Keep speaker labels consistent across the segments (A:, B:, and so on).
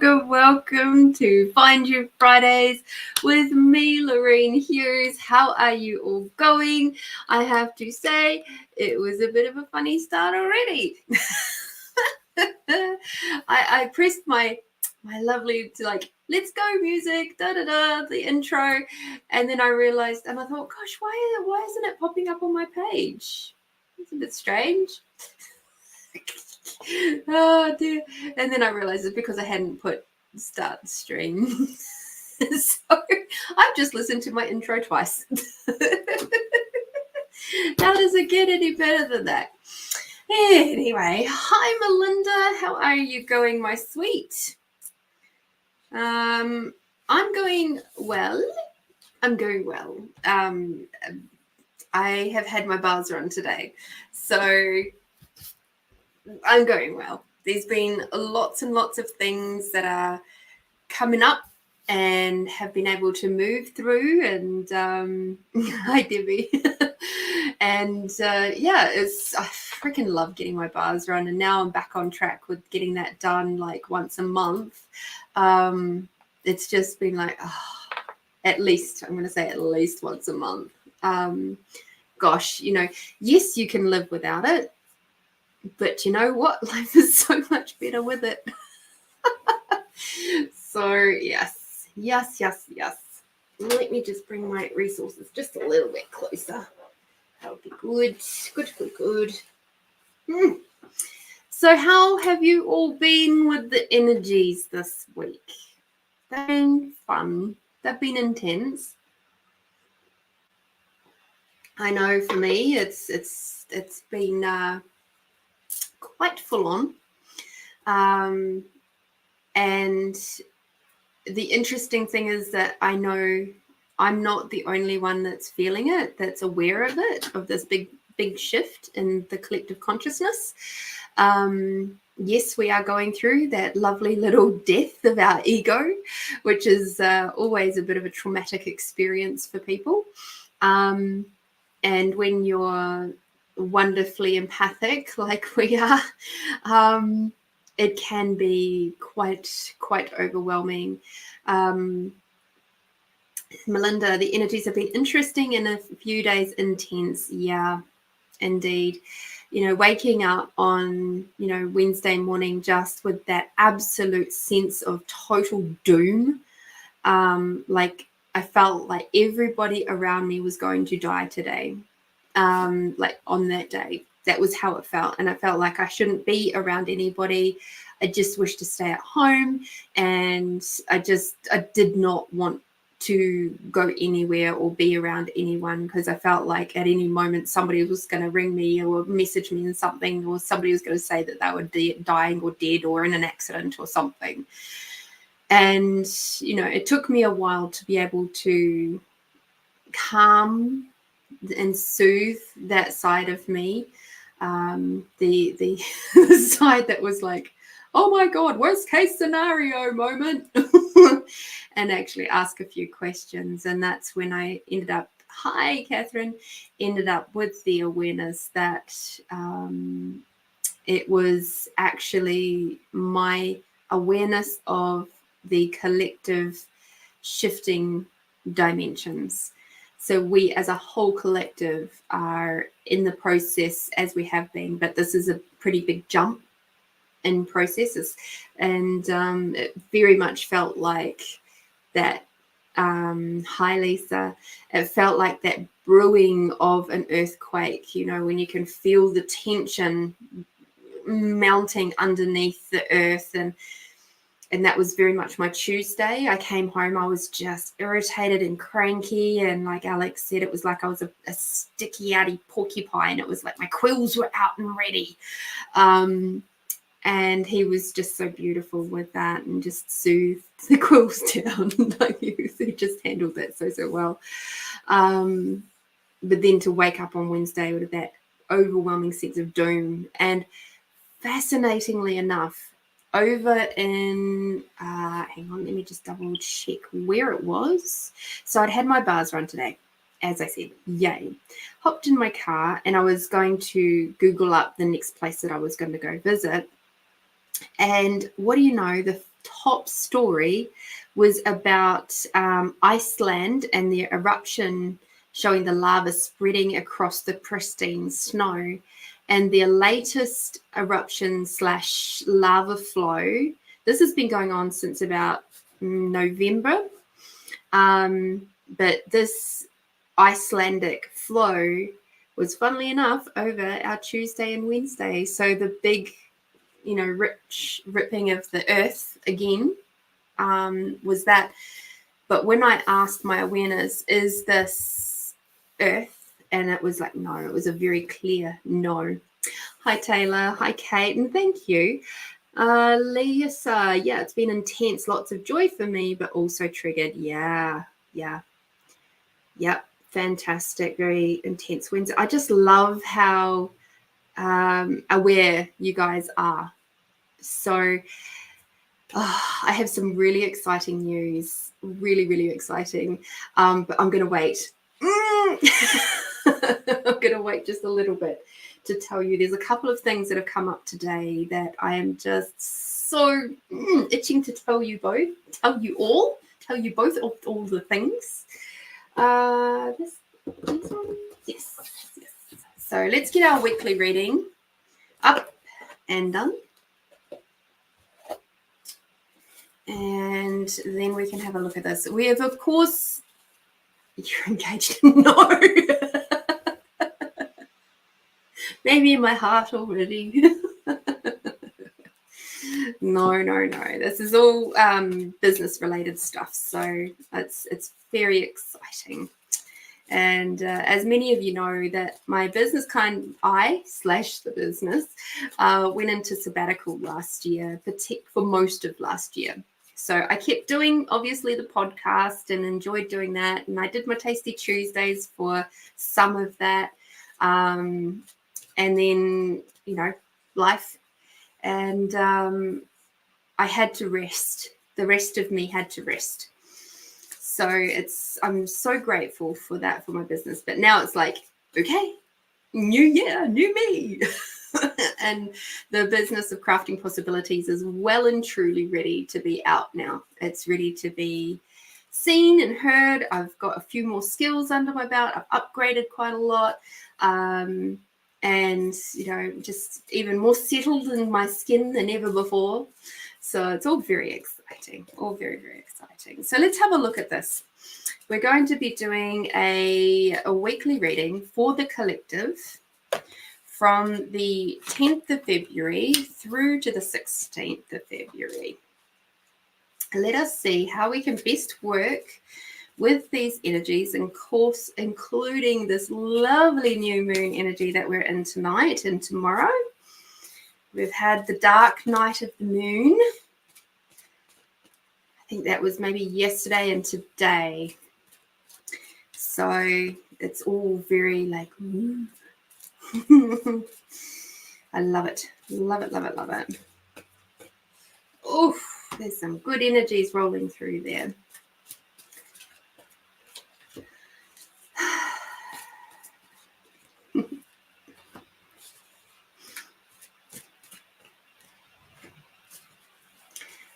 A: welcome to Find You Fridays with me, Lorene Hughes. How are you all going? I have to say, it was a bit of a funny start already. I pressed my lovely let's go music, the intro, and then I realized, and I thought, gosh, why isn't it popping up on my page? It's a bit strange. Oh dear. And then I realized it's because I hadn't put start stream. So I've just listened to my intro twice. How does it get any better than that? Anyway, hi Melinda, how are you going, my sweet? I'm going well. I have had my bars run today, so I'm going well. There's been lots and lots of things that are coming up and have been able to move through, and hi Debbie. And I freaking love getting my bars run, and now I'm back on track with getting that done like once a month. It's just been like at least once a month. Gosh, yes, you can live without it, but you know what? Life is so much better with it. So yes. Let me just bring my resources just a little bit closer. That'll be good. Good. So how have you all been with the energies this week? They've been fun. They've been intense. I know for me, it's been quite full on. And the interesting thing is that I know I'm not the only one that's feeling it, that's aware of it, of this big shift in the collective consciousness. Yes, we are going through that lovely little death of our ego, which is always a bit of a traumatic experience for people. And when you're wonderfully empathic like we are, it can be quite overwhelming. Melinda, the energies have been interesting and a few days intense. Yeah, indeed. Waking up on, Wednesday morning just with that absolute sense of total doom. Like I felt like everybody around me was going to die today. Like on that day. That was how it felt. And I felt like I shouldn't be around anybody. I just wished to stay at home. And I did not want to go anywhere or be around anyone, because I felt like at any moment somebody was going to ring me or message me in something, or somebody was going to say that they were dying or dead or in an accident or something. And, it took me a while to be able to calm and soothe that side of me, the side that was like, oh my God, worst case scenario moment, and actually ask a few questions. And that's when I ended up with the awareness that it was actually my awareness of the collective shifting dimensions. So we as a whole collective are in the process, as we have been, but this is a pretty big jump in processes. And it very much felt like that, hi Lisa, it felt like that brewing of an earthquake, when you can feel the tension mounting underneath the earth. And that was very much my Tuesday. I came home, I was just irritated and cranky. And like Alex said, it was like I was a sticky, outy porcupine. It was like my quills were out and ready. And he was just so beautiful with that and just soothed the quills down. Like he just handled that so well. But then to wake up on Wednesday with that overwhelming sense of doom. And fascinatingly enough, over in, hang on, let me just double check where it was. So I'd had my bars run today, as I said, yay. Hopped in my car and I was going to Google up the next place that I was going to go visit. And what do you know, the top story was about Iceland and the eruption, showing the lava spreading across the pristine snow. And their latest eruption / lava flow, this has been going on since about November. But this Icelandic flow was, funnily enough, over our Tuesday and Wednesday. So the big, ripping of the earth again was that. But when I asked my awareness, is this earth? And it was like, no, it was a very clear no. Hi, Taylor. Hi, Kate. And thank you. Lisa, yeah, it's been intense. Lots of joy for me, but also triggered. Yeah. Yep. Fantastic. Very intense Wednesday. I just love how aware you guys are. So I have some really exciting news. Really, really exciting. But I'm going to wait. I'm going to wait just a little bit to tell you. There's a couple of things that have come up today that I am just so itching to tell you both, tell you both all the things. This one? Yes. So let's get our weekly reading up and done. And then we can have a look at this. We have, of course, you're engaged. No. Maybe in my heart already. No. This is all business-related stuff, so it's very exciting. And as many of you know, that my business the business went into sabbatical last year, for most of last year. So I kept doing, obviously, the podcast and enjoyed doing that. And I did my Tasty Tuesdays for some of that. And then, life. And I had to rest. The rest of me had to rest. So I'm so grateful for that for my business. But now it's like, okay, new year, new me. And the business of Crafting Possibilities is well and truly ready to be out now. It's ready to be seen and heard. I've got a few more skills under my belt. I've upgraded quite a lot. And, just even more settled in my skin than ever before. So it's all very exciting, all very, very exciting. So let's have a look at this. We're going to be doing a weekly reading for the collective from the 10th of February through to the 16th of February. Let us see how we can best work with these energies, and of course, including this lovely new moon energy that we're in tonight and tomorrow. We've had the dark night of the moon. I think that was maybe yesterday and today. So it's all very like, I love it. Love it. Oof, there's some good energies rolling through there.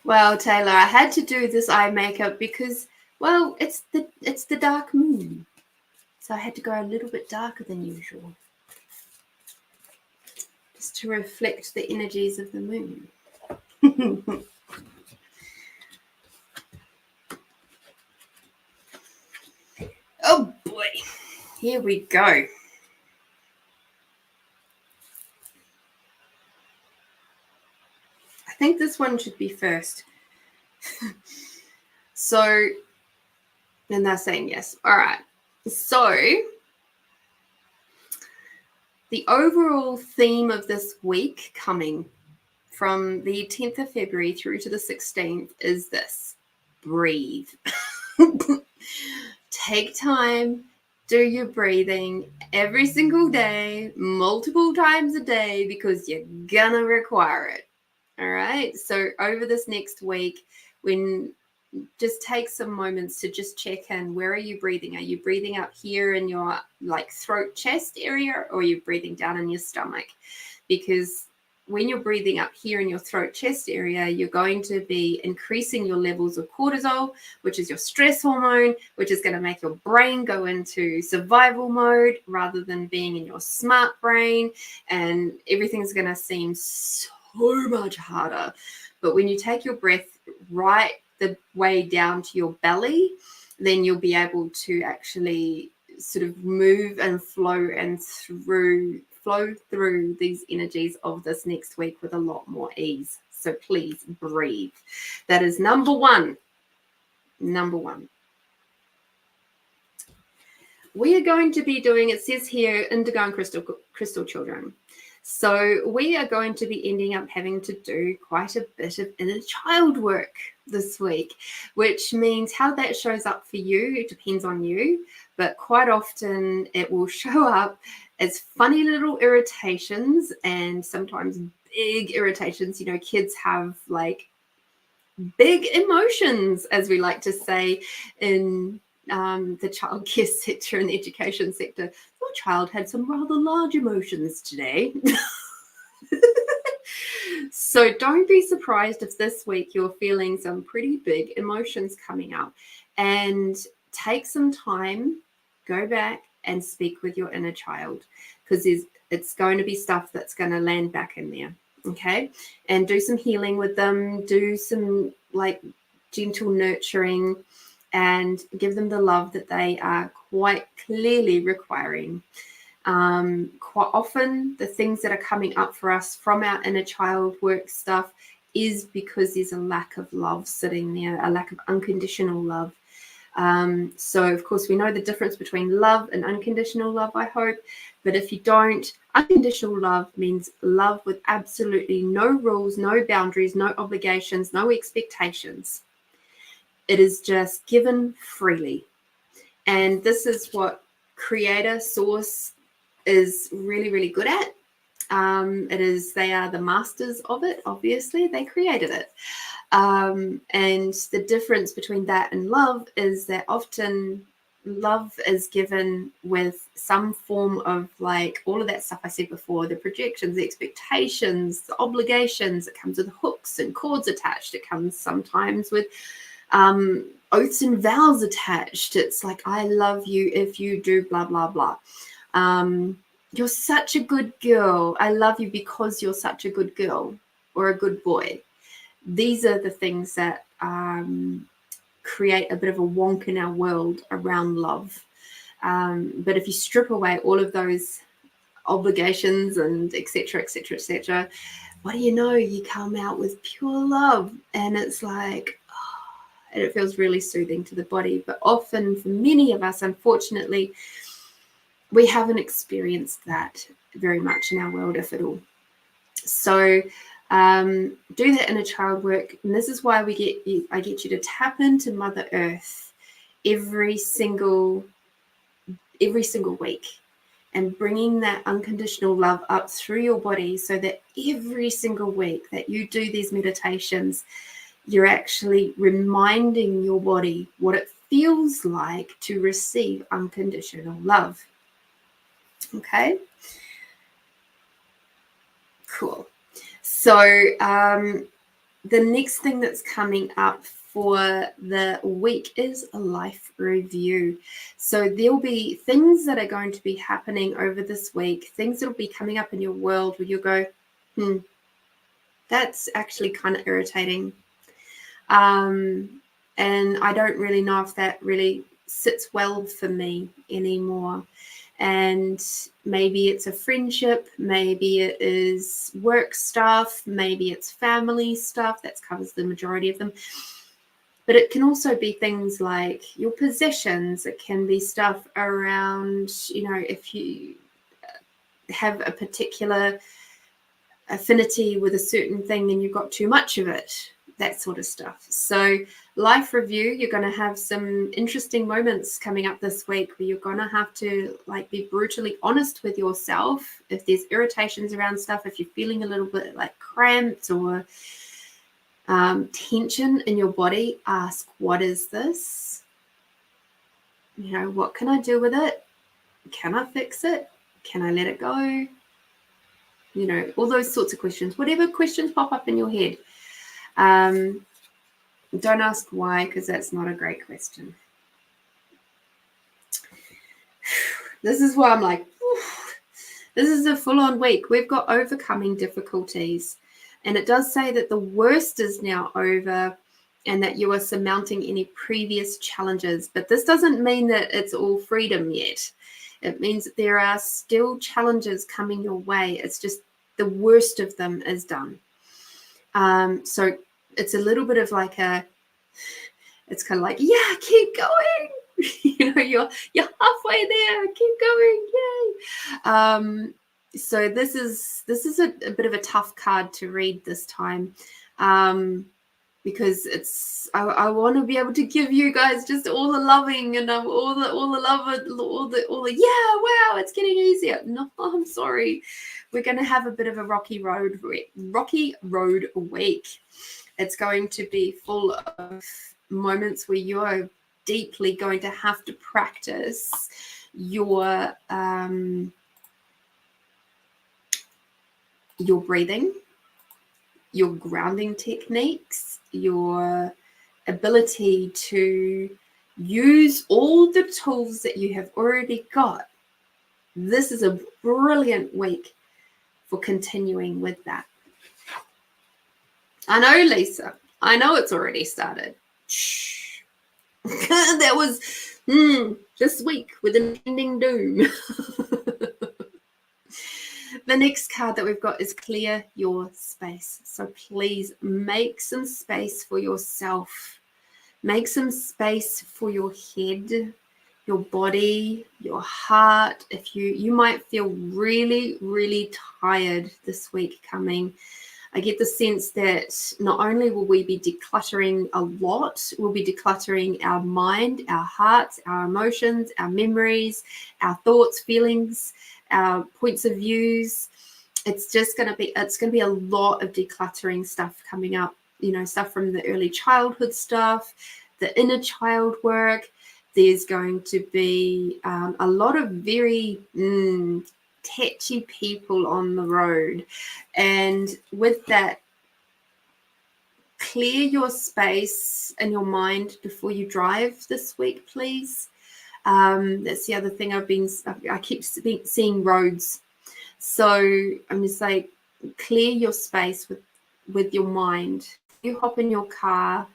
A: Well, Taylor, I had to do this eye makeup because, well, it's the dark moon. So I had to go a little bit darker than usual. Just to reflect the energies of the moon. Oh boy, here we go. I think this one should be first. So, and they're saying yes. All right. So, the overall theme of this week coming from the 10th of February through to the 16th is this: breathe. Take time, do your breathing every single day, multiple times a day, because you're gonna require it. All right. So over this next week, when just take some moments to just check in. Where are you breathing? Are you breathing up here in your throat, chest area, or are you breathing down in your stomach? Because when you're breathing up here in your throat chest area, you're going to be increasing your levels of cortisol, which is your stress hormone, which is going to make your brain go into survival mode rather than being in your smart brain. And everything's going to seem so much harder. But when you take your breath right the way down to your belly, then you'll be able to actually sort of move and flow through these energies of this next week with a lot more ease. So please breathe. That is number one. We are going to be doing, it says here, indigo and crystal children. So we are going to be ending up having to do quite a bit of inner child work this week, which means how that shows up for you, it depends on you, but quite often it will show up as funny little irritations and sometimes big irritations. You know, kids have like big emotions, as we like to say in the childcare sector and the education sector. Your child had some rather large emotions today. So don't be surprised if this week you're feeling some pretty big emotions coming up, and take some time, go back and speak with your inner child, because it's going to be stuff that's going to land back in there. Okay, and do some healing with them, do some like gentle nurturing, and give them the love that they are quite clearly requiring. Quite often the things that are coming up for us from our inner child work stuff is because there's a lack of love sitting there, a lack of unconditional love. So of course we know the difference between love and unconditional love, I hope. But if you don't, unconditional love means love with absolutely no rules, no boundaries, no obligations, no expectations. It is just given freely. And this is what Creator Source is really, really good at. They are the masters of it, obviously. They created it. And the difference between that and love is that often love is given with some form of like all of that stuff I said before, the projections, the expectations, the obligations. It comes with hooks and cords attached. It comes sometimes with oaths and vows attached. It's like, I love you if you do blah, blah, blah. You're such a good girl. I love you because you're such a good girl or a good boy. These are the things that create a bit of a wonk in our world around love. But if you strip away all of those obligations and etc., etc., etc., what do you know? You come out with pure love, and it's like, and it feels really soothing to the body. But often for many of us, unfortunately, we haven't experienced that very much in our world, if at all. So do that inner child work. And this is why I get you to tap into Mother Earth every single week, and bringing that unconditional love up through your body, so that every single week that you do these meditations, you're actually reminding your body what it feels like to receive unconditional love. Okay, cool. So the next thing that's coming up for the week is a life review. So there'll be things that are going to be happening over this week, things that'll be coming up in your world where you'll go, that's actually kind of irritating. And I don't really know if that really sits well for me anymore. And maybe it's a friendship, maybe it is work stuff, maybe it's family stuff. That covers the majority of them. But it can also be things like your possessions. It can be stuff around, if you have a particular affinity with a certain thing and you've got too much of it, that sort of stuff. So life review, you're going to have some interesting moments coming up this week where you're going to have to be brutally honest with yourself. If there's irritations around stuff, if you're feeling a little bit like cramped or tension in your body, ask, what is this? What can I do with it? Can I fix it? Can I let it go? all those sorts of questions, whatever questions pop up in your head. Don't ask why, because that's not a great question. This is why I'm like, this is a full-on week. We've got overcoming difficulties. And it does say that the worst is now over and that you are surmounting any previous challenges. But this doesn't mean that it's all freedom yet. It means that there are still challenges coming your way. It's just the worst of them is done. So it's a little bit of like it's kind of like, yeah, keep going. You're halfway there. Keep going. Yay. So this is a bit of a tough card to read this time, because I want to be able to give you guys just all the loving and all the love, all the yeah, wow, it's getting easier. No, I'm sorry. We're going to have a bit of a rocky road week. It's going to be full of moments where you're deeply going to have to practice your breathing, your grounding techniques, your ability to use all the tools that you have already got. This is a brilliant week for continuing with that. I know, Lisa. I know it's already started. Shh. That was this week with impending doom. The next card that we've got is clear your space. So please make some space for yourself. Make some space for your head, your body, your heart. If you might feel really, really tired this week coming. I get the sense that not only will we be decluttering a lot, we'll be decluttering our mind, our hearts, our emotions, our memories, our thoughts, feelings, our points of views. It's going to be a lot of decluttering stuff coming up, stuff from the early childhood stuff, the inner child work. There's going to be a lot of very tetchy people on the road. And with that, clear your space and your mind before you drive this week, please. That's the other thing I keep seeing roads. So I'm just like, clear your space with your mind. You hop in your car,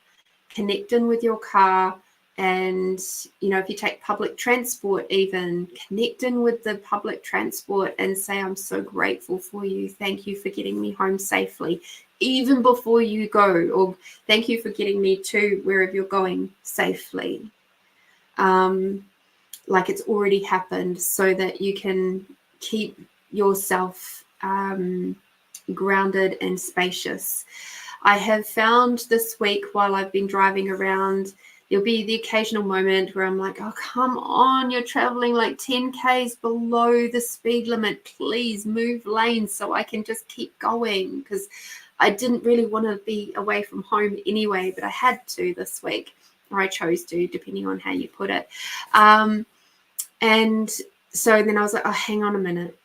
A: connect in with your car, and if you take public transport, even connect in with the public transport and say, I'm so grateful for you. Thank you for getting me home safely, even before you go, or thank you for getting me to wherever you're going safely. Like it's already happened, so that you can keep yourself grounded and spacious. I have found this week, while I've been driving around, there'll be the occasional moment where I'm like, oh, come on, you're traveling like 10 Ks below the speed limit. Please move lanes so I can just keep going, because I didn't really want to be away from home anyway, but I had to this week, or I chose to, depending on how you put it. And so then I was like, oh, hang on a minute.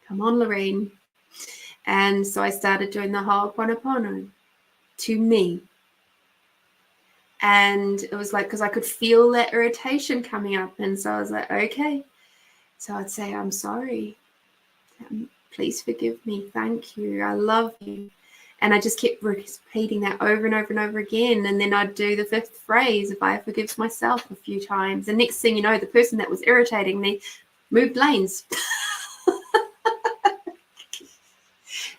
A: Come on, Lorene. And so I started doing the Ho'oponopono to me. And it was like, because I could feel that irritation coming up. And so I was like, okay. So I'd say, I'm sorry. Please forgive me. Thank you. I love you. And I just kept repeating that over and over and over again. And then I'd do the fifth phrase, if I forgive myself, a few times. And next thing you know, the person that was irritating me moved lanes.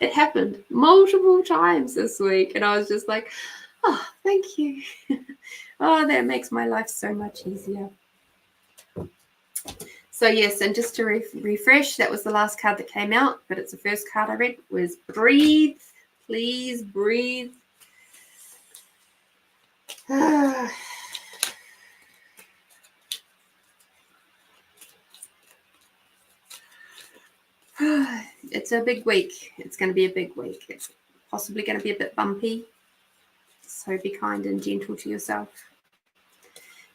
A: It happened multiple times this week. And I was just like, oh, thank you. Oh, that makes my life so much easier. So yes, and just to refresh, that was the last card that came out, but it's the first card I read, was breathe. Please breathe. It's a big week. It's going to be a big week. It's possibly going to be a bit bumpy. So be kind and gentle to yourself.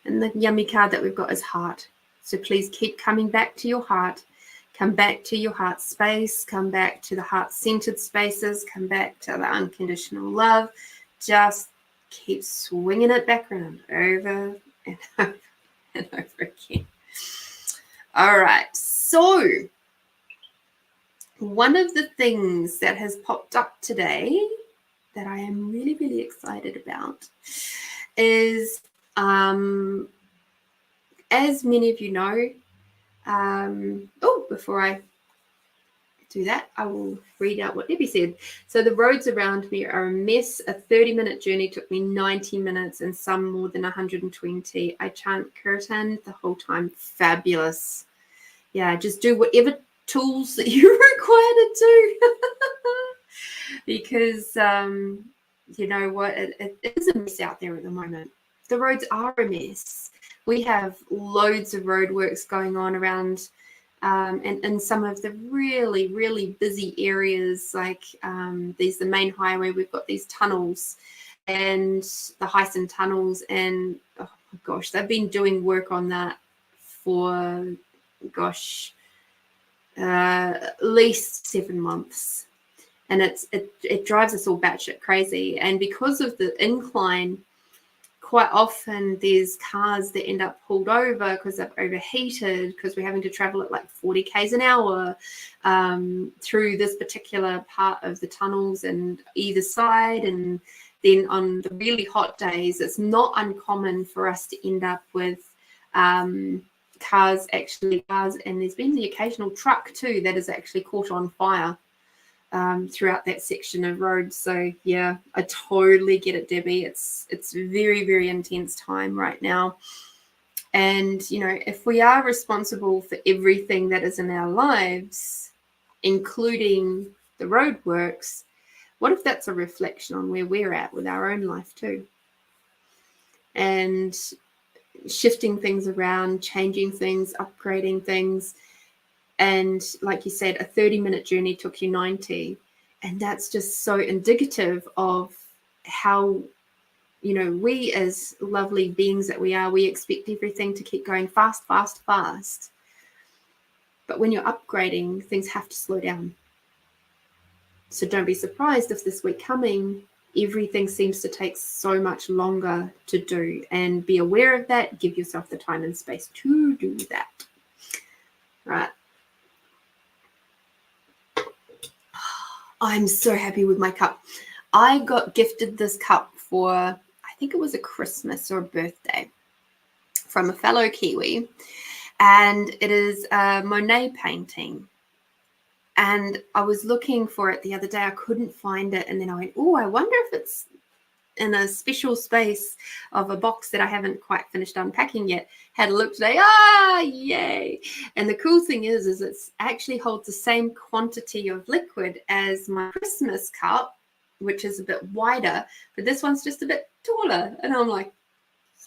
A: And the yummy card that we've got is heart. So please keep coming back to your heart. Come back to your heart space, come back to the heart-centered spaces, come back to the unconditional love. Just keep swinging it back around over and over and over again. All right, so one of the things that has popped up today that I am really, really excited about is, as many of you know, before I do that, I will read out what Debbie said. So the roads around me are a mess. A 30-minute journey took me 90 minutes and some more than 120. I chant kirtan the whole time. Fabulous. Yeah, just do whatever tools that you're required to do. Because you know what, it is a mess out there at the moment. The roads are a mess. We have loads of roadworks going on around, and in some of the really, really busy areas, like there's the main highway. We've got these tunnels and the Hyson tunnels, and oh my gosh, they've been doing work on that for, gosh, at least 7 months. And it drives us all batshit crazy. And because of the incline, quite often there's cars that end up pulled over because they've overheated, because we're having to travel at like 40 k's an hour through this particular part of the tunnels and either side. And then on the really hot days, it's not uncommon for us to end up with cars, and there's been the occasional truck too that is actually caught on fire throughout that section of road. So yeah, I totally get it, Debbie. It's very, very intense time right now. And you know, if we are responsible for everything that is in our lives, including the roadworks, what if that's a reflection on where we're at with our own life too? And shifting things around, changing things, upgrading things. And like you said, a 30-minute journey took you 90. And that's just so indicative of how, you know, we as lovely beings that we are, we expect everything to keep going fast, fast, fast. But when you're upgrading, things have to slow down. So don't be surprised if this week coming, everything seems to take so much longer to do. And be aware of that. Give yourself the time and space to do that. Right. I'm so happy with my cup. I got gifted this cup for, I think it was a Christmas or a birthday, from a fellow Kiwi. And it is a Monet painting. And I was looking for it the other day. I couldn't find it. And then I went, oh, I wonder if it's in a special space of a box that I haven't quite finished unpacking yet. Had a look today. Ah, yay. And the cool thing is it actually holds the same quantity of liquid as my Christmas cup, which is a bit wider, but this one's just a bit taller. And I'm like,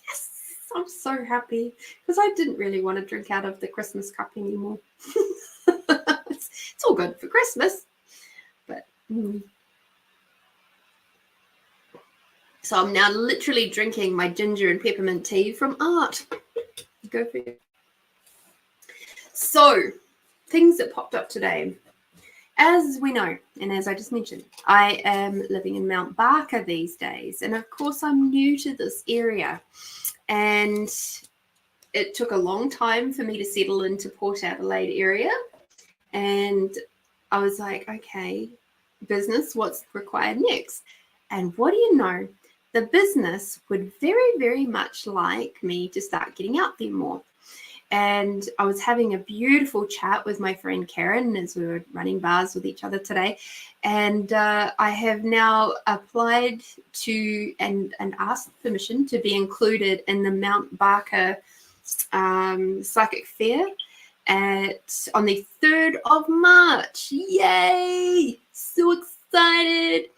A: yes, I'm so happy, because I didn't really want to drink out of the Christmas cup anymore. It's all good for Christmas, but so I'm now literally drinking my ginger and peppermint tea from Art. Go for it. So, things that popped up today. As we know, and as I just mentioned, I am living in Mount Barker these days. And of course, I'm new to this area. And it took a long time for me to settle into Port Adelaide area. And I was like, okay, business, what's required next? And what do you know? The business would very, very much like me to start getting out there more. And I was having a beautiful chat with my friend Karen as we were running bars with each other today. And I have now applied to and asked permission to be included in the Mount Barker Psychic Fair on the 3rd of March. Yay! So excited.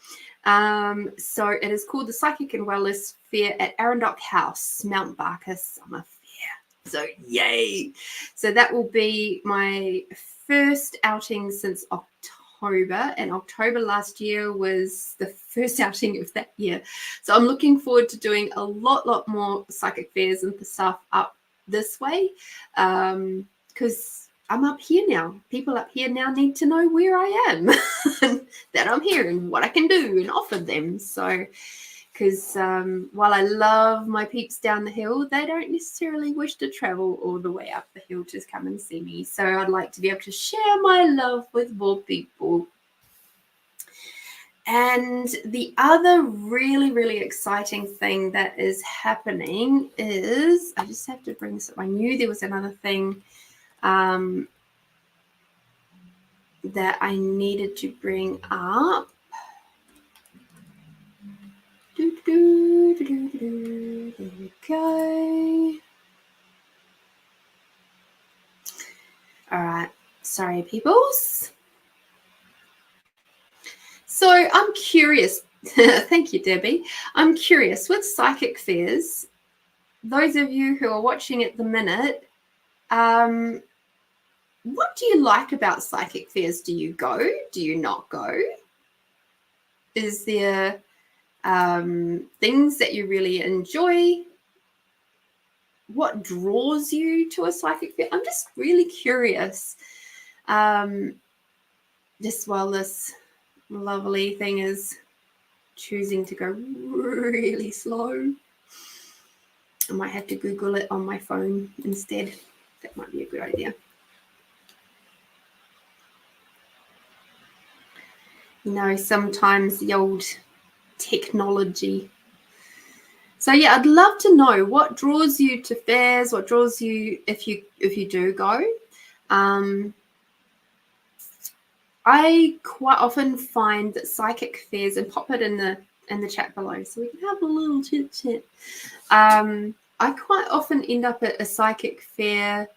A: So it is called the Psychic and Wellness Fair at Arundel House, Mount Barker Summer Fair. So yay! So that will be my first outing since October, and October last year was the first outing of that year. So I'm looking forward to doing a lot more psychic fairs and stuff up this way, because I'm up here now. People up here now need to know where I am, that I'm here and what I can do and offer them. So, because while I love my peeps down the hill, they don't necessarily wish to travel all the way up the hill to come and see me. So I'd like to be able to share my love with more people. And the other really, really exciting thing that is happening is, I just have to bring this up. I knew there was another thing that I needed to bring up. There we go. All right. Sorry, peoples. So I'm curious. Thank you, Debbie. I'm curious with psychic fairs, those of you who are watching at the minute, what do you like about psychic fairs? Do you go? Do you not go? Is there things that you really enjoy? What draws you to a psychic fair? I'm just really curious. Just while this lovely thing is choosing to go really slow, I might have to Google it on my phone instead. That might be a good idea. You know, sometimes the old technology. So yeah, I'd love to know what draws you to fairs, what draws you if you do go. I quite often find that psychic fairs, and pop it in the chat below so we can have a little chit chat. I quite often end up at a psychic fair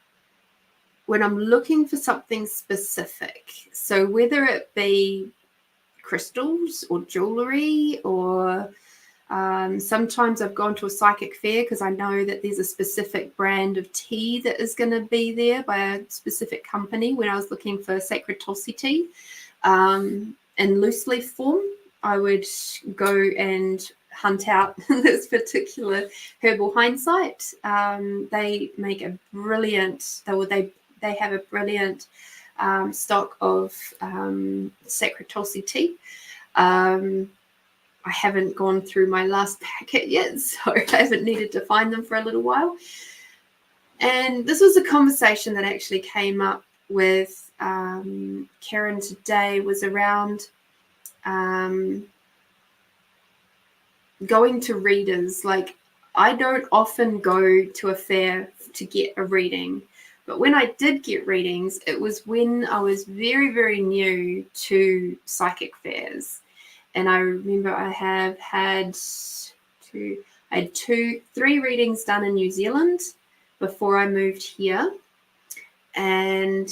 A: when I'm looking for something specific. So whether it be crystals or jewelry, or sometimes I've gone to a psychic fair because I know that there's a specific brand of tea that is going to be there by a specific company. When I was looking for sacred Tulsi tea in loose leaf form, I would go and hunt out this particular Herbal Hindsight. They make a brilliant, they have a brilliant stock of sacred Tulsi tea. I haven't gone through my last packet yet, so I haven't needed to find them for a little while. And this was a conversation that actually came up with Karen today, was around going to readers. Like, I don't often go to a fair to get a reading, but when I did get readings, it was when I was very, very new to psychic fairs. And I remember I had 3 readings done in New Zealand before I moved here. And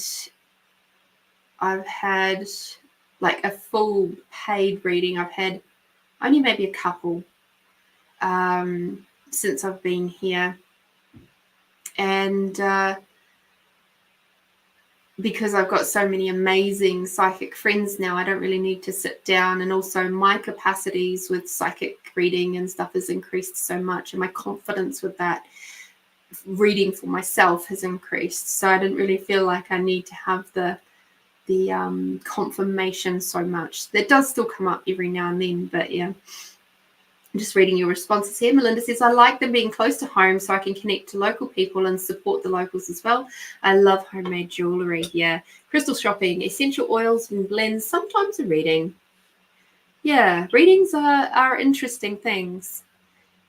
A: I've had like a full paid reading. I've had only maybe a couple since I've been here. And because I've got so many amazing psychic friends now, I don't really need to sit down. And also my capacities with psychic reading and stuff has increased so much, and my confidence with that reading for myself has increased. So I didn't really feel like I need to have the confirmation so much. That does still come up every now and then, but yeah. I'm just reading your responses here. Melinda says, I like them being close to home so I can connect to local people and support the locals as well. I love homemade jewellery. Yeah. Crystal shopping, essential oils and blends, sometimes a reading. Yeah, readings are interesting things.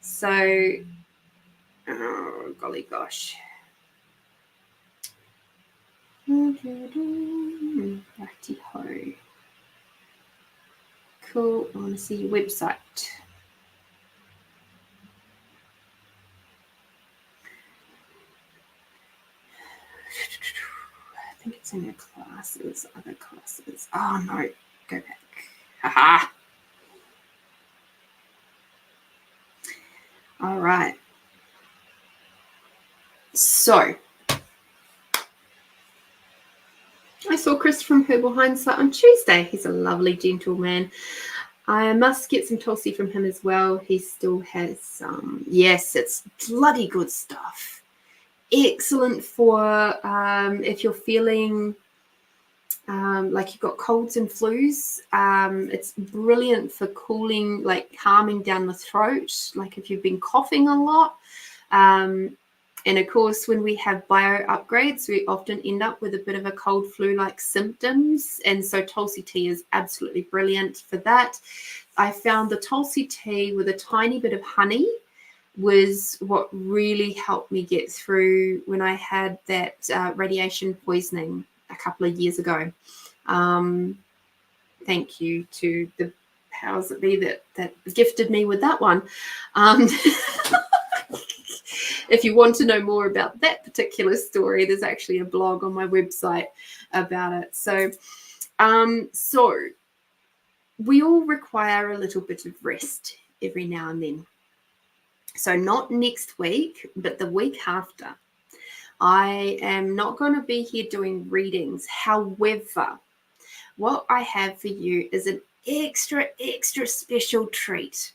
A: So, oh, golly gosh. Righty-ho. Cool. I want to see your website. I think it's in your classes, other classes. Oh, no. Go back. Haha. All right. So, I saw Chris from Herbal Hindsight on Tuesday. He's a lovely gentleman. I must get some Tulsi from him as well. He still has some. Yes, it's bloody good stuff. excellent for if you're feeling like you've got colds and flus. It's brilliant for cooling, like calming down the throat, like if you've been coughing a lot. And of course, when we have bio upgrades, we often end up with a bit of a cold flu-like symptoms. And so Tulsi tea is absolutely brilliant for that. I found the Tulsi tea with a tiny bit of honey was what really helped me get through when I had that radiation poisoning a couple of years ago. Thank you to the powers that be that gifted me with that one. If you want to know more about that particular story, there's actually a blog on my website about it. So we all require a little bit of rest every now and then. So not next week, but the week after. I am not going to be here doing readings. However, what I have for you is an extra special treat,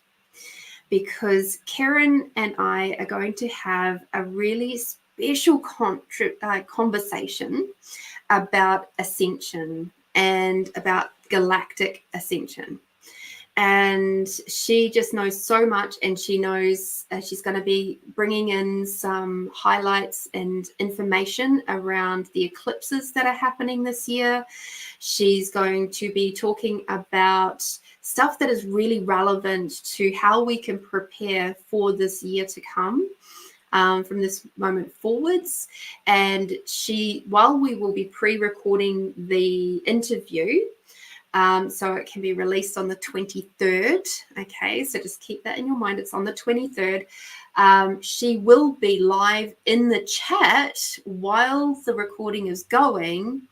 A: because Karen and I are going to have a really special conversation about ascension and about galactic ascension. And she just knows so much, and she knows she's going to be bringing in some highlights and information around the eclipses that are happening this year. She's going to be talking about stuff that is really relevant to how we can prepare for this year to come, from this moment forwards. And while we will be pre-recording the interview, so it can be released on the 23rd. Okay, so just keep that in your mind. It's on the 23rd. She will be live in the chat while the recording is going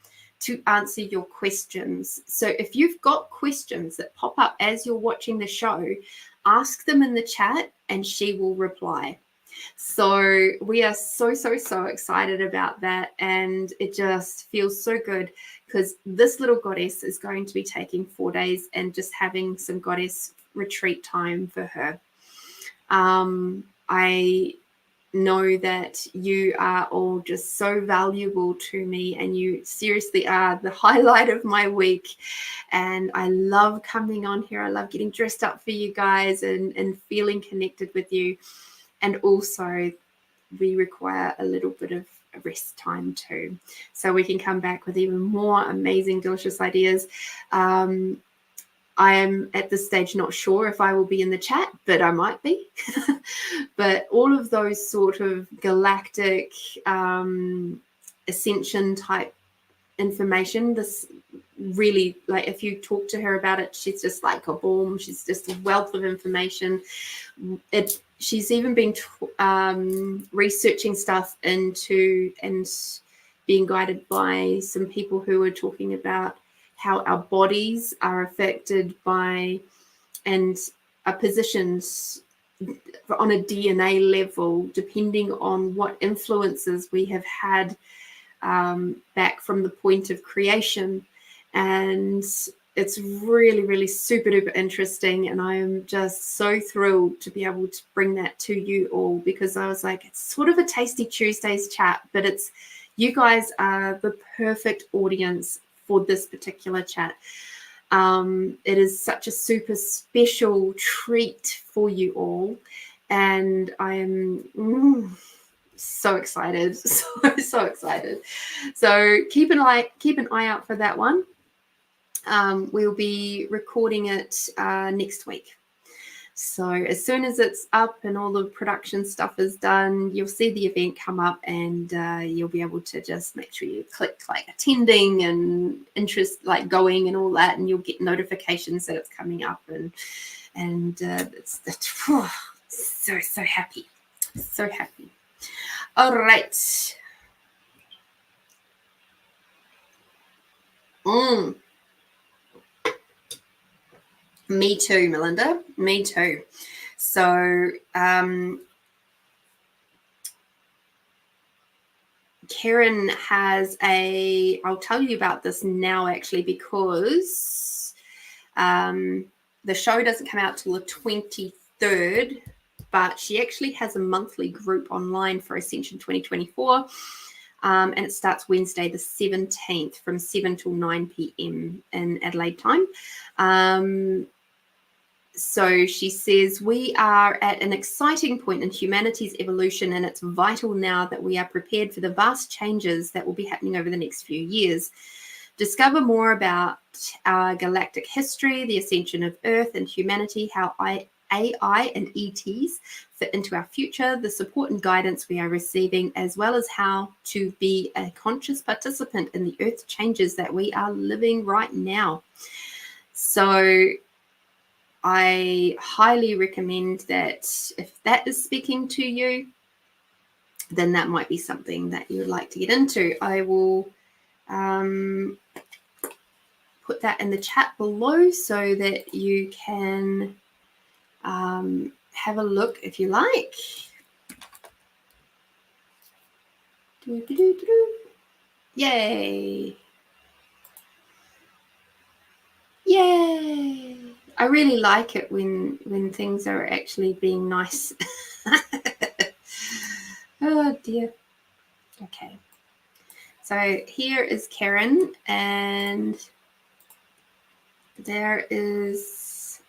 A: to answer your questions. So if you've got questions that pop up as you're watching the show, ask them in the chat and she will reply. So we are so excited about that, and it just feels so good, because this little goddess is going to be taking 4 days and just having some goddess retreat time for her. I know that you are all just so valuable to me, and you seriously are the highlight of my week. And I love coming on here. I love getting dressed up for you guys and feeling connected with you. And also, we require a little bit of rest time too, so we can come back with even more amazing, delicious ideas. I am at this stage not sure if I will be in the chat, but I might be. But all of those sort of galactic ascension type information, this really, like, if you talk to her about it, she's just like a boom. She's just a wealth of information. She's even been researching stuff into and being guided by some people who are talking about how our bodies are affected by and are positioned on a DNA level, depending on what influences we have had back from the point of creation. And it's really super duper interesting, and I am just so thrilled to be able to bring that to you all, because I was like, it's sort of a Tasty Tuesdays chat, but it's, you guys are the perfect audience for this particular chat. It is such a super special treat for you all, and I am so excited, so excited. So keep an eye out for that one. We'll be recording it next week. So as soon as it's up and all the production stuff is done, you'll see the event come up, and you'll be able to just make sure you click like attending and interest, like going and all that, and you'll get notifications that it's coming up, and it's so happy, so happy. All right. Me too, Melinda. Me too. So Karen has I'll tell you about this now, actually, because the show doesn't come out till the 23rd, but she actually has a monthly group online for Ascension 2024. And it starts Wednesday the 17th from 7 till 9 p.m. in Adelaide time. So she says, we are at an exciting point in humanity's evolution, and it's vital now that we are prepared for the vast changes that will be happening over the next few years. Discover more about our galactic history, the ascension of Earth and humanity, how AI and ETs fit into our future, the support and guidance we are receiving, as well as how to be a conscious participant in the Earth changes that we are living right now. So I highly recommend that if that is speaking to you, then that might be something that you would like to get into. I will put that in the chat below so that you can have a look if you like. Yay. Yay. I really like it when things are actually being nice. Oh dear. Okay. So here is Karen, and there is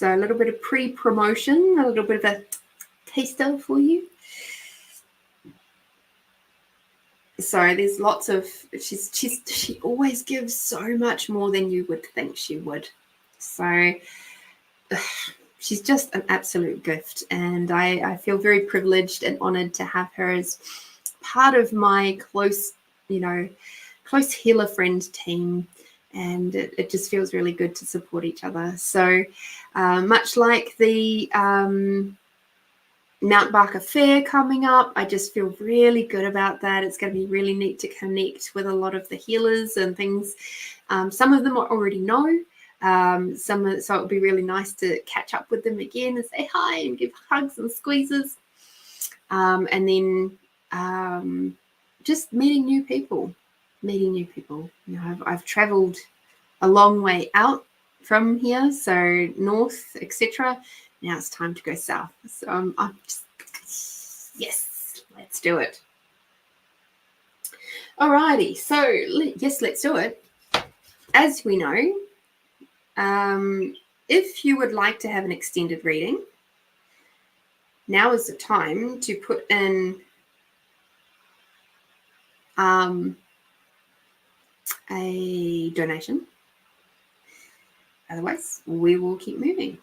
A: a little bit of pre-promotion, a little bit of a taster for you. So there's lots of, she always gives so much more than you would think she would. So she's just an absolute gift, and I feel very privileged and honored to have her as part of my close healer friend team, and it just feels really good to support each other. So much like the Mount Barker Fair coming up, I just feel really good about that. It's going to be really neat to connect with a lot of the healers and things. Some of them I already know. So it'll be really nice to catch up with them again and say hi and give hugs and squeezes. And then just meeting new people. You know, I've traveled a long way out from here, so north, etc. Now it's time to go south. So I'm just, yes, let's do it. Alrighty, so yes, let's do it. As we know, if you would like to have an extended reading, now is the time to put in a donation. Otherwise, we will keep moving.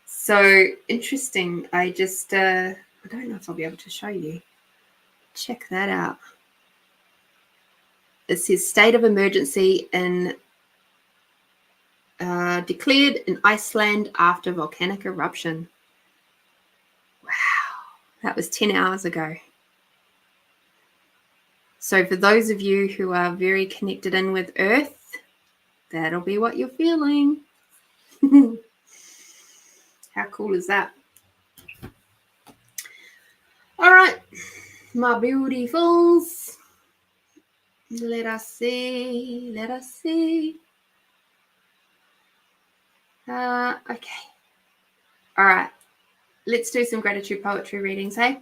A: So interesting. I just, I don't know if I'll be able to show you. Check that out. It says state of emergency declared in Iceland after volcanic eruption. Wow, that was 10 hours ago. So for those of you who are very connected in with Earth, that'll be what you're feeling. How cool is that? All right, my beautifuls. Let us see. Okay. All right. Let's do some gratitude poetry readings, hey?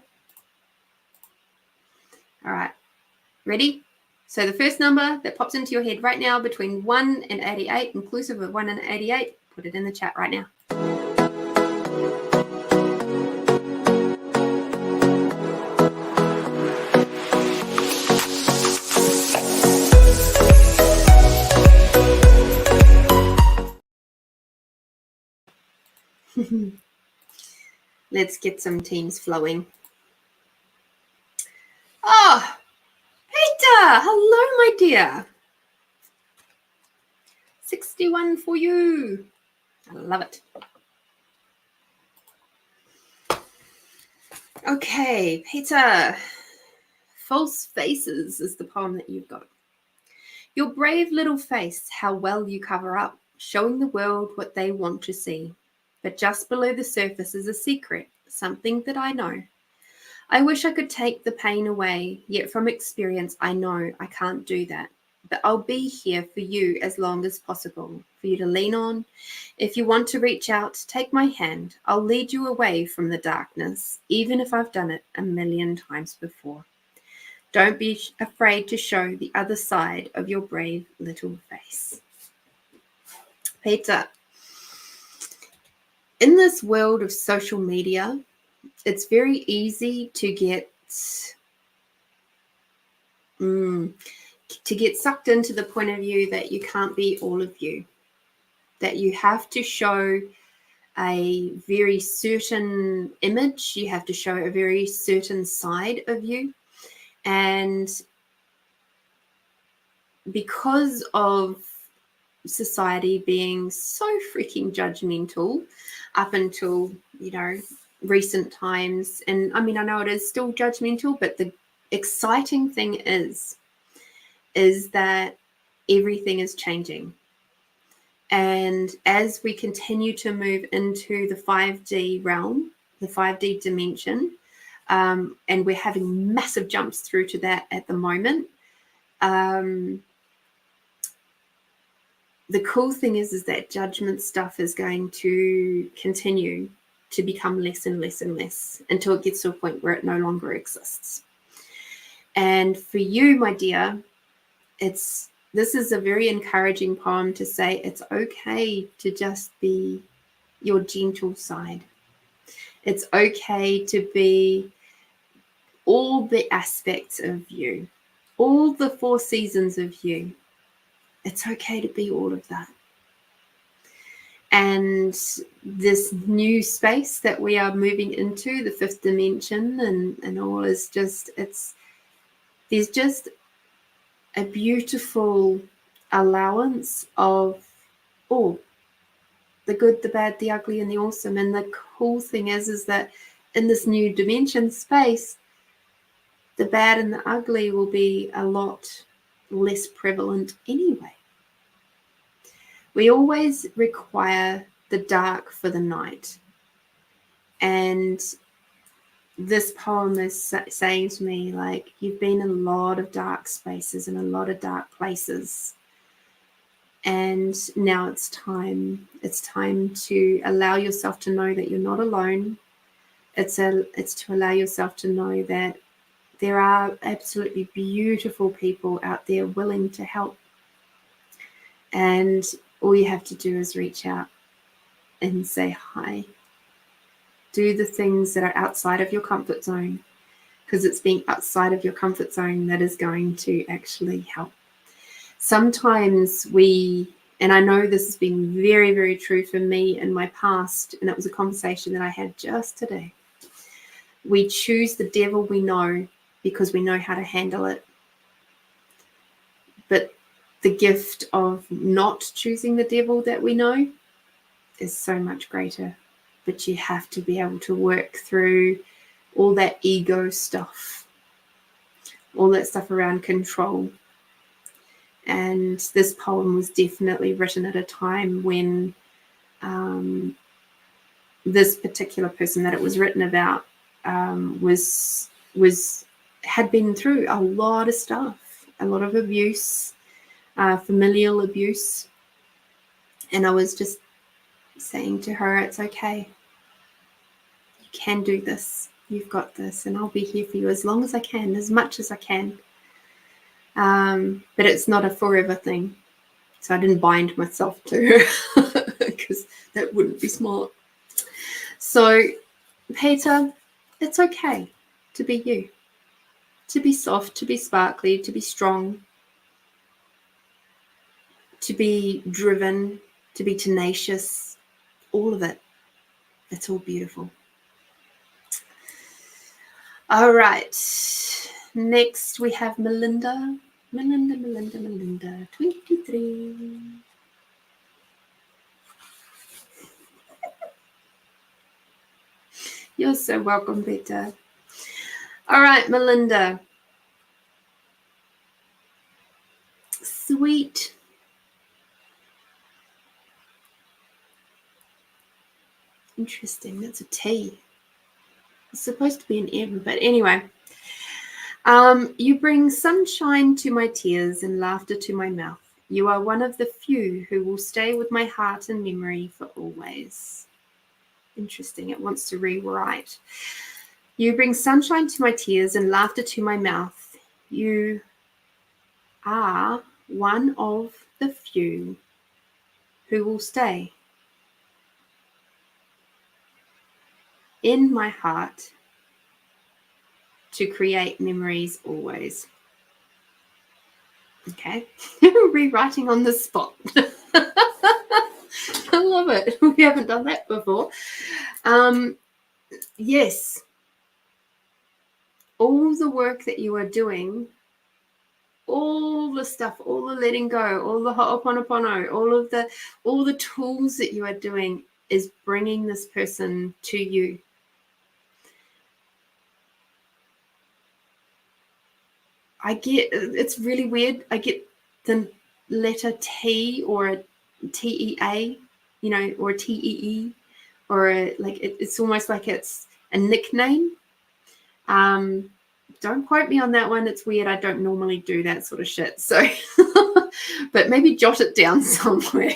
A: All right. Ready? So the first number that pops into your head right now between 1 and 88, inclusive of 1 and 88, put it in the chat right now. Let's get some teams flowing. Oh, Peter, hello, my dear. 61 for you. I love it. Okay, Peter. False Faces is the poem that you've got. Your brave little face, how well you cover up, showing the world what they want to see. But just below the surface is a secret, something that I know. I wish I could take the pain away, yet from experience I know I can't do that. but I'll be here for you as long as possible, for you to lean on. If you want to reach out, take my hand. I'll lead you away from the darkness, even if I've done it 1,000,000 times before. Don't be afraid to show the other side of your brave little face. Peter, in this world of social media, it's very easy to get sucked into the point of view that you can't be all of you, that you have to show a very certain image, you have to show a very certain side of you. And because of society being so freaking judgmental up until, recent times, and I mean, I know it is still judgmental, but the exciting thing is that everything is changing. And as we continue to move into the 5D realm, the 5D dimension, and we're having massive jumps through to that at the moment, the cool thing is that judgment stuff is going to continue to become less and less and less until it gets to a point where it no longer exists. And for you, my dear, this is a very encouraging poem to say it's okay to just be your gentle side. It's okay to be all the aspects of you, all the 4 seasons of you. It's okay to be all of that. And this new space that we are moving into, the 5th dimension and all, is just, there's just a beautiful allowance of all, the good, the bad, the ugly, and the awesome. And the cool thing is that in this new dimension space, the bad and the ugly will be a lot less prevalent anyway. We always require the dark for the night. And this poem is saying to me, like, you've been in a lot of dark spaces and a lot of dark places. And now it's time. It's time to allow yourself to know that you're not alone. It's to allow yourself to know that there are absolutely beautiful people out there willing to help. And all you have to do is reach out and say hi. Do the things that are outside of your comfort zone, because it's being outside of your comfort zone that is going to actually help. Sometimes and I know this has been very, very true for me in my past, and it was a conversation that I had just today. We choose the devil we know because we know how to handle it. But the gift of not choosing the devil that we know is so much greater. But you have to be able to work through all that ego stuff, all that stuff around control. And this poem was definitely written at a time when this particular person that it was written about had been through a lot of stuff, a lot of abuse, familial abuse. And I was just saying to her, it's okay. You can do this. You've got this, and I'll be here for you as long as I can, as much as I can. But it's not a forever thing. So I didn't bind myself to her because that wouldn't be smart. So, Peter, it's okay to be you, to be soft, to be sparkly, to be strong, to be driven, to be tenacious, all of it. It's all beautiful. All right. Next, we have Melinda. Melinda, 23. You're so welcome, Peter. All right, Melinda. Sweet. Interesting. That's a T. It's supposed to be an M, but anyway. You bring sunshine to my tears and laughter to my mouth. You are one of the few who will stay with my heart and memory for always. Interesting. It wants to rewrite. You bring sunshine to my tears and laughter to my mouth. You are one of the few who will stay in my heart to create memories always. Okay. Rewriting on the spot. I love it. We haven't done that before. Yes. All the work that you are doing, all the stuff, all the letting go, all the ho'oponopono, all the tools that you are doing is bringing this person to you. It's really weird. I get the letter T or a TEA, or a TEE, or it's almost like it's a nickname. Don't quote me on that one. It's weird. I don't normally do that sort of shit. So, but maybe jot it down somewhere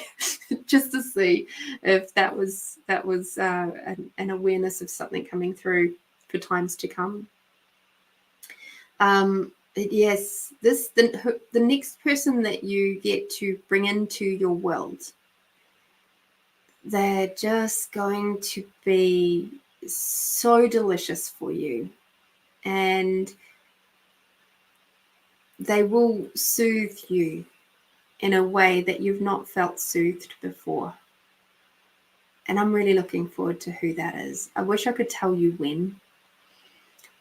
A: just to see if that was an awareness of something coming through for times to come. Yes, the next person that you get to bring into your world, they're just going to be so delicious for you, and they will soothe you in a way that you've not felt soothed before. And I'm really looking forward to who that is. I wish I could tell you when,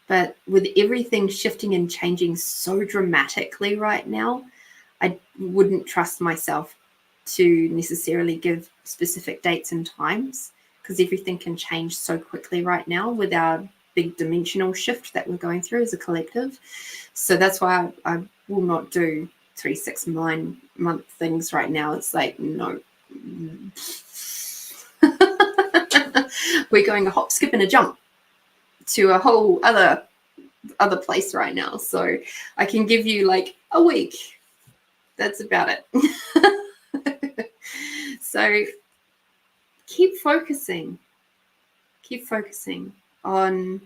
A: but with everything shifting and changing so dramatically right now, I wouldn't trust myself to necessarily give specific dates and times, because everything can change so quickly right now with our big dimensional shift that we're going through as a collective. So that's why I will not do 3, 6, 9 month things right now. It's like, no. We're going a hop, skip, and a jump to a whole other place right now. So I can give you like a week. That's about it. So keep focusing on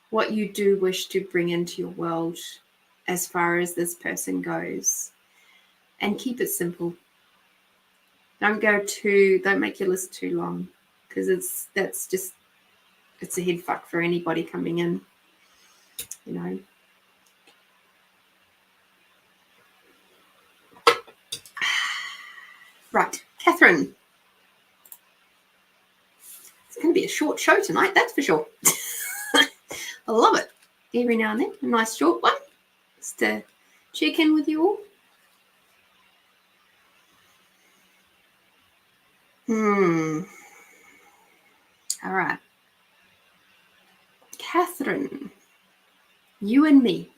A: what you do wish to bring into your world as far as this person goes, and keep it simple. Don't make your list too long, because it's a head fuck for anybody coming in, Right, Catherine. It's going to be a short show tonight, that's for sure. I love it. Every now and then, a nice short one, just to check in with you all. All right. Catherine, you and me.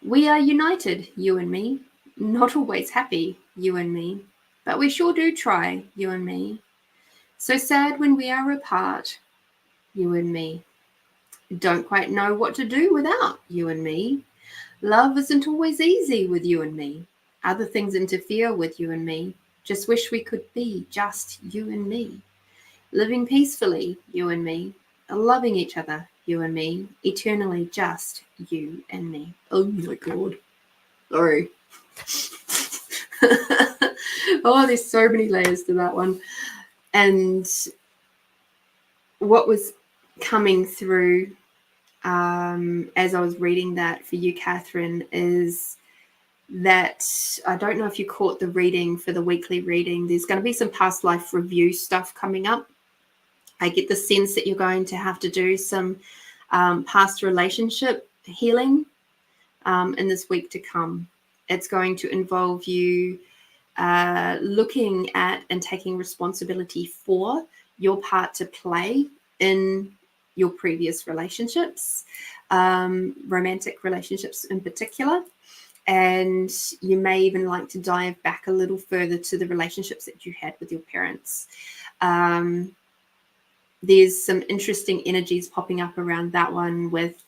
A: We are united, you and me. Not always happy, you and me. But we sure do try, you and me. So sad when we are apart, you and me. Don't quite know what to do without you and me. Love isn't always easy with you and me. Other things interfere with you and me. Just wish we could be just you and me. Living peacefully, you and me. Loving each other, you and me. Eternally just you and me. Oh my God. Sorry. Oh, there's so many layers to that one. And what was coming through as I was reading that for you, Catherine, is that I don't know if you caught the reading for the weekly reading. There's going to be some past life review stuff coming up. I get the sense that you're going to have to do some past relationship healing in this week to come. It's going to involve you looking at and taking responsibility for your part to play in your previous relationships, romantic relationships in particular. And you may even like to dive back a little further to the relationships that you had with your parents. There's some interesting energies popping up around that one with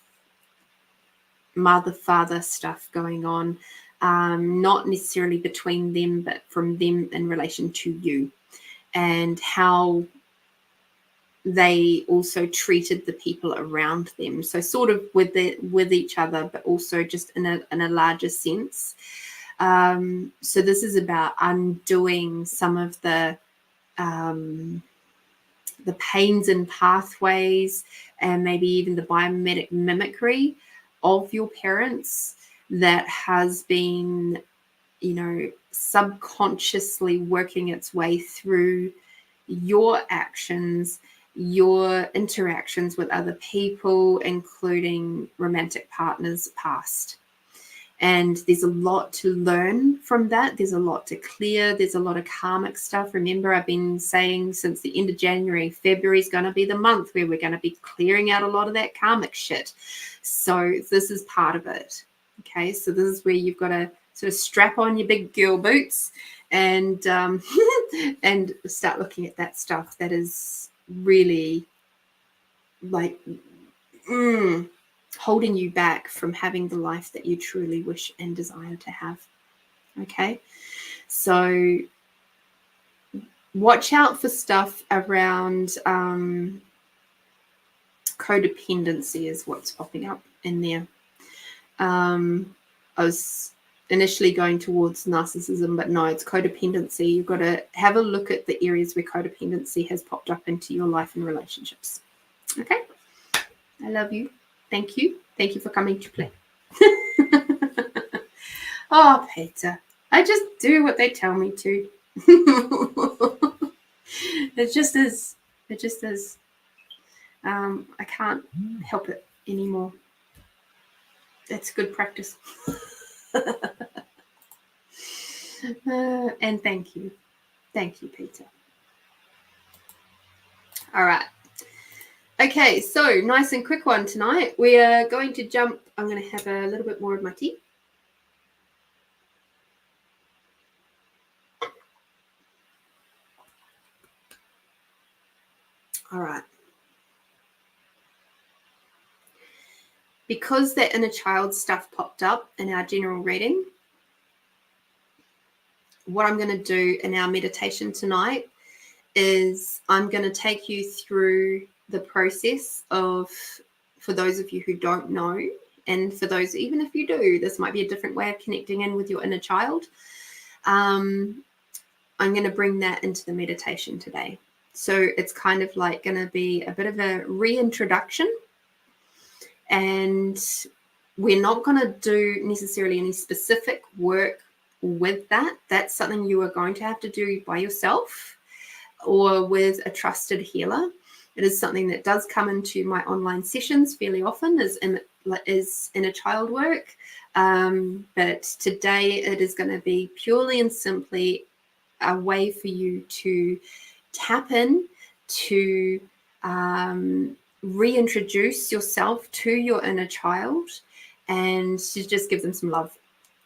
A: mother-father stuff going on, not necessarily between them, but from them in relation to you, and how they also treated the people around them. So sort of with each other, but also just in a larger sense. So this is about undoing some of the pains and pathways, and maybe even the biomimetic mimicry of your parents that has been, subconsciously working its way through your actions, your interactions with other people, including romantic partners past. And there's a lot to learn from that. There's a lot to clear. There's a lot of karmic stuff. Remember, I've been saying since the end of January, February is going to be the month where we're going to be clearing out a lot of that karmic shit. So this is part of it. Okay, so this is where you've got to sort of strap on your big girl boots and and start looking at that stuff that is really like holding you back from having the life that you truly wish and desire to have. Okay, so watch out for stuff around codependency is what's popping up in there. I was initially going towards narcissism, but no, it's codependency. You've got to have a look at the areas where codependency has popped up into your life and relationships. Okay, I love you. Thank you. Thank you for coming to play. Oh, Peter, I just do what they tell me to. It just is. It just is. I can't help it anymore. That's good practice. And thank you. Thank you, Peter. All right. Okay, so nice and quick one tonight. We are going to jump. I'm going to have a little bit more of my tea. All right. Because that inner child stuff popped up in our general reading, what I'm going to do in our meditation tonight is I'm going to take you through the process of, for those of you who don't know, and for those, even if you do, this might be a different way of connecting in with your inner child. I'm going to bring that into the meditation today. So it's kind of like going to be a bit of a reintroduction, and we're not going to do necessarily any specific work with that. That's something you are going to have to do by yourself or with a trusted healer. It is something that does come into my online sessions fairly often, is inner child work. But today it is going to be purely and simply a way for you to tap in to reintroduce yourself to your inner child and to just give them some love.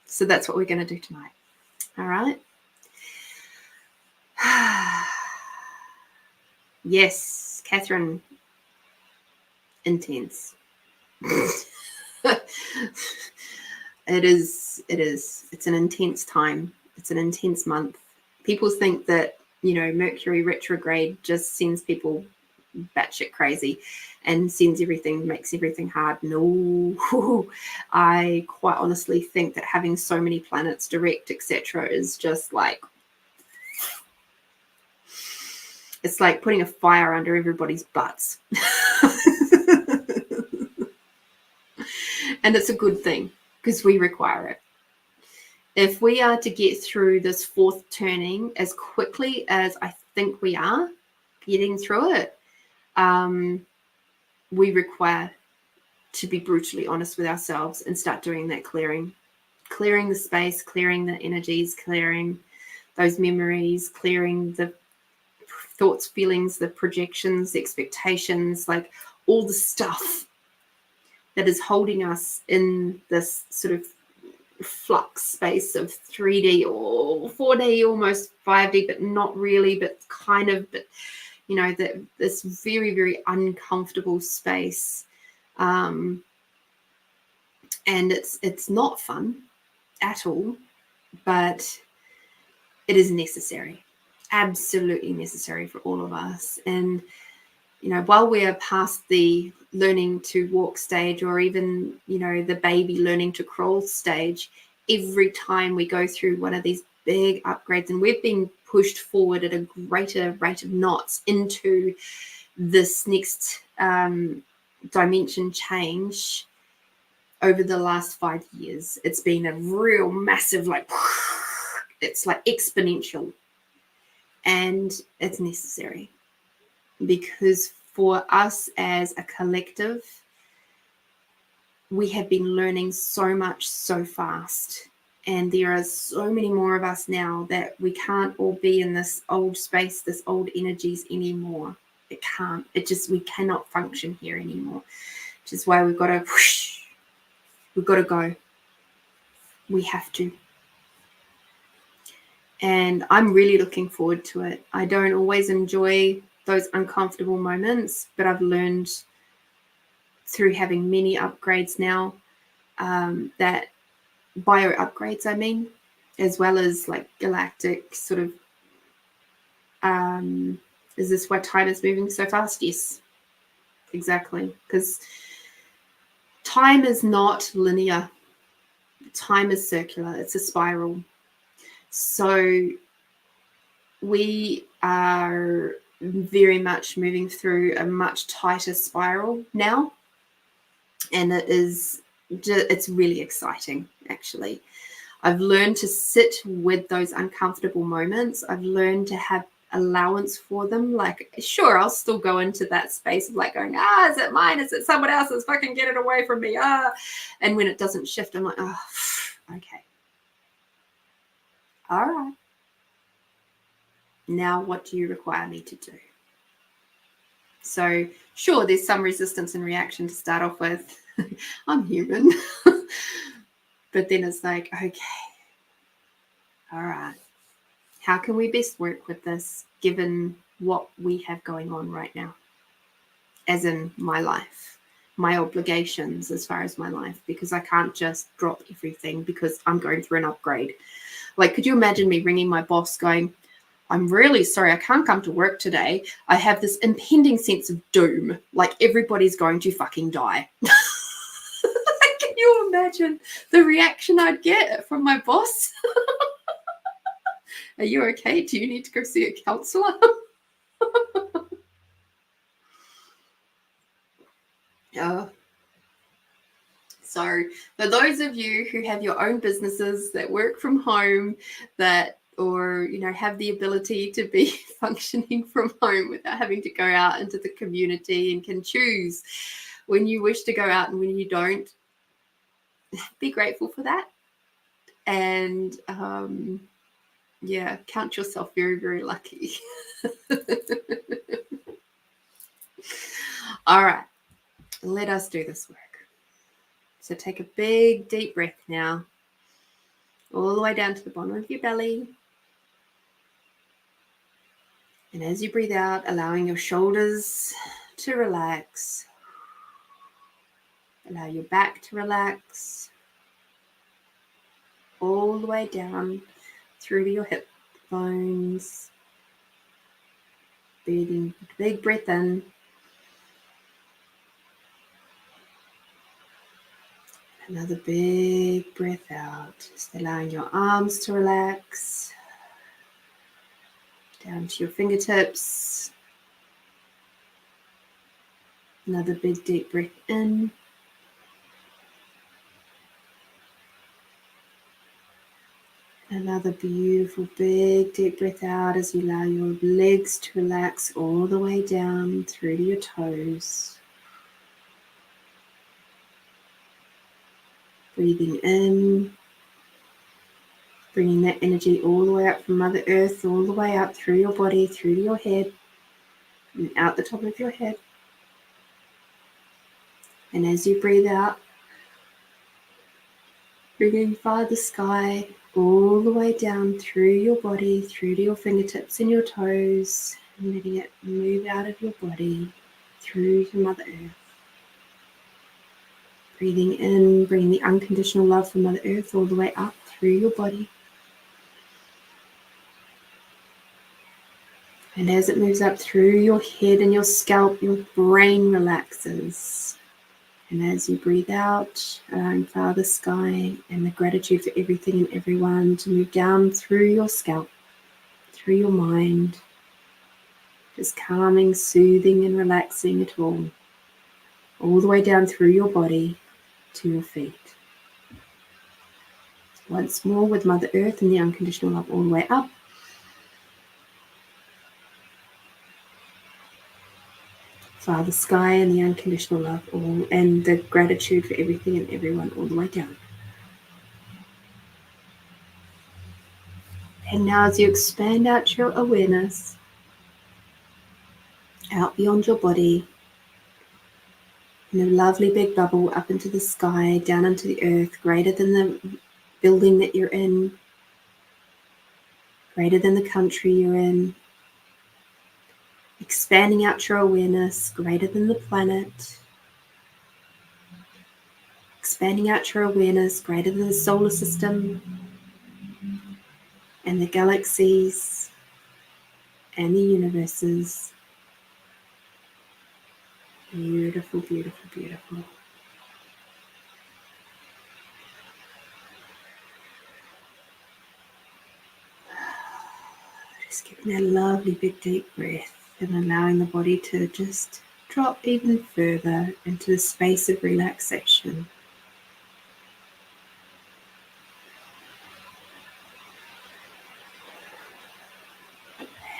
A: So that's what we're going to do tonight. All right. Yes, Catherine. Intense. It is. It's an intense time. It's an intense month. People think that, Mercury retrograde just sends people batshit crazy and makes everything hard. No, I quite honestly think that having so many planets direct, etc., is just like, it's like putting a fire under everybody's butts. And it's a good thing because we require it. If we are to get through this fourth turning as quickly as I think we are getting through it, we require to be brutally honest with ourselves and start doing that clearing the space, clearing the energies, clearing those memories, clearing the thoughts, feelings, the projections, the expectations, like all the stuff that is holding us in this sort of flux space of 3D or 4D, almost 5D, but not really, but kind of, but this very, very uncomfortable space. And And it's not fun at all, but it is necessary, absolutely necessary for all of us. And while we're past the learning to walk stage, or even the baby learning to crawl stage, every time we go through one of these big upgrades, and we've been pushed forward at a greater rate of knots into this next dimension change over the last 5 years, it's been a real massive, it's like exponential, and it's necessary, because for us as a collective, we have been learning so much so fast, and there are so many more of us now that we can't all be in this old space, this old energies anymore. It can't. We cannot function here anymore, which is why we've got to go. We have to. And I'm really looking forward to it. I don't always enjoy those uncomfortable moments, but I've learned through having many upgrades now, that bio upgrades, I mean, as well as like galactic sort of, is this why time is moving so fast? Yes, exactly. Because time is not linear. Time is circular. It's a spiral. So we are very much moving through a much tighter spiral now. And it's really exciting, actually. I've learned to sit with those uncomfortable moments. I've learned to have allowance for them. Like, sure, I'll still go into that space of like going, is it mine? Is it someone else's? Fucking get it away from me. And when it doesn't shift, I'm like, okay. All right. Now what do you require me to do? So sure, there's some resistance and reaction to start off with. I'm human. But then it's like, okay, all right. How can we best work with this given what we have going on right now? As in my life, my obligations as far as my life, because I can't just drop everything because I'm going through an upgrade. Like, could you imagine me ringing my boss going, I'm really sorry, I can't come to work today. I have this impending sense of doom. Like, everybody's going to fucking die. Can you imagine the reaction I'd get from my boss? Are you okay? Do you need to go see a counselor? So for those of you who have your own businesses that work from home, or have the ability to be functioning from home without having to go out into the community, and can choose when you wish to go out and when you don't, be grateful for that. And count yourself very, very lucky. All right, let us do this work. So take a big deep breath now, all the way down to the bottom of your belly. And as you breathe out, allowing your shoulders to relax. Allow your back to relax. All the way down through to your hip bones. Breathing big breath in. Another big breath out. Just allowing your arms to relax. Down to your fingertips. Another big deep breath in. Another beautiful big deep breath out as you allow your legs to relax all the way down through to your toes. Breathing in, bringing that energy all the way up from Mother Earth, all the way up through your body, through to your head, and out the top of your head. And as you breathe out, bringing via the sky, all the way down through your body, through to your fingertips and your toes, and letting it move out of your body through to Mother Earth. Breathing in, bringing the unconditional love from Mother Earth all the way up through your body. And as it moves up through your head and your scalp, your brain relaxes. And as you breathe out, allowing Father Sky and the gratitude for everything and everyone to move down through your scalp, through your mind, just calming, soothing, and relaxing it all the way down through your body to your feet. Once more with Mother Earth and the unconditional love all the way up. Father Sky and the unconditional love all, and the gratitude for everything and everyone all the way down. And now as you expand out your awareness, out beyond your body, in a lovely big bubble up into the sky, down into the earth, greater than the building that you're in, greater than the country you're in, expanding out your awareness, greater than the planet, expanding out your awareness, greater than the solar system and the galaxies and the universes. Beautiful, beautiful, beautiful. Just giving that lovely big deep breath and allowing the body to just drop even further into the space of relaxation.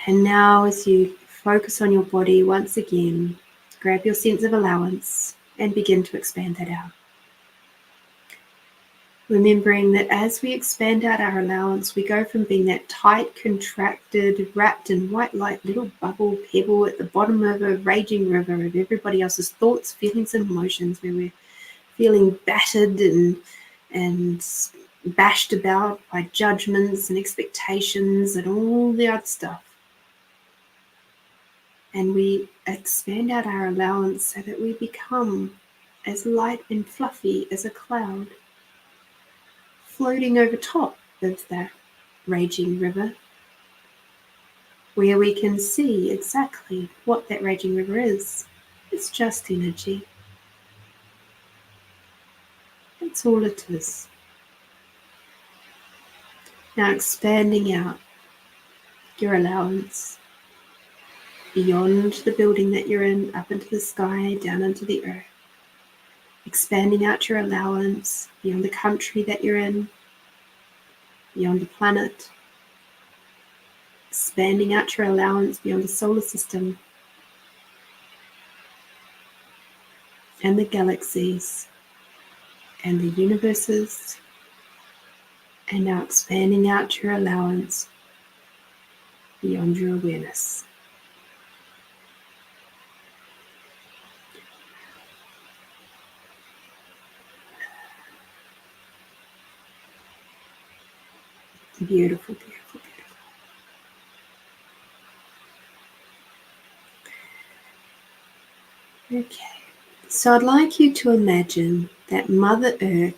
A: And now as you focus on your body once again, grab your sense of allowance and begin to expand that out. Remembering that as we expand out our allowance, we go from being that tight, contracted, wrapped in white light little bubble pebble at the bottom of a raging river of everybody else's thoughts, feelings, and emotions, where we're feeling battered and bashed about by judgments and expectations and all the other stuff. And we expand out our allowance so that we become as light and fluffy as a cloud, floating over top of that raging river, where we can see exactly what that raging river is. It's just energy. That's all it is. Now expanding out your allowance beyond the building that you're in, up into the sky, down into the earth. Expanding out your allowance beyond the country that you're in, beyond the planet. Expanding out your allowance beyond the solar system and the galaxies and the universes. And now expanding out your allowance beyond your awareness. Beautiful, beautiful, beautiful. Okay, so I'd like you to imagine that Mother Earth,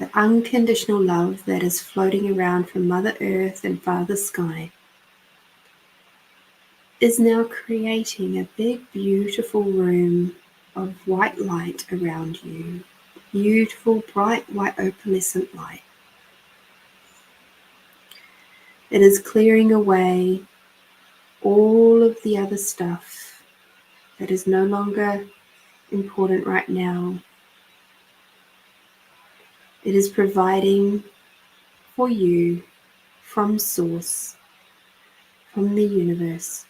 A: the unconditional love that is floating around from Mother Earth and Father Sky, is now creating a big, beautiful room of white light around you. Beautiful, bright, white, opalescent light. It is clearing away all of the other stuff that is no longer important right now. It is providing for you from Source, from the universe,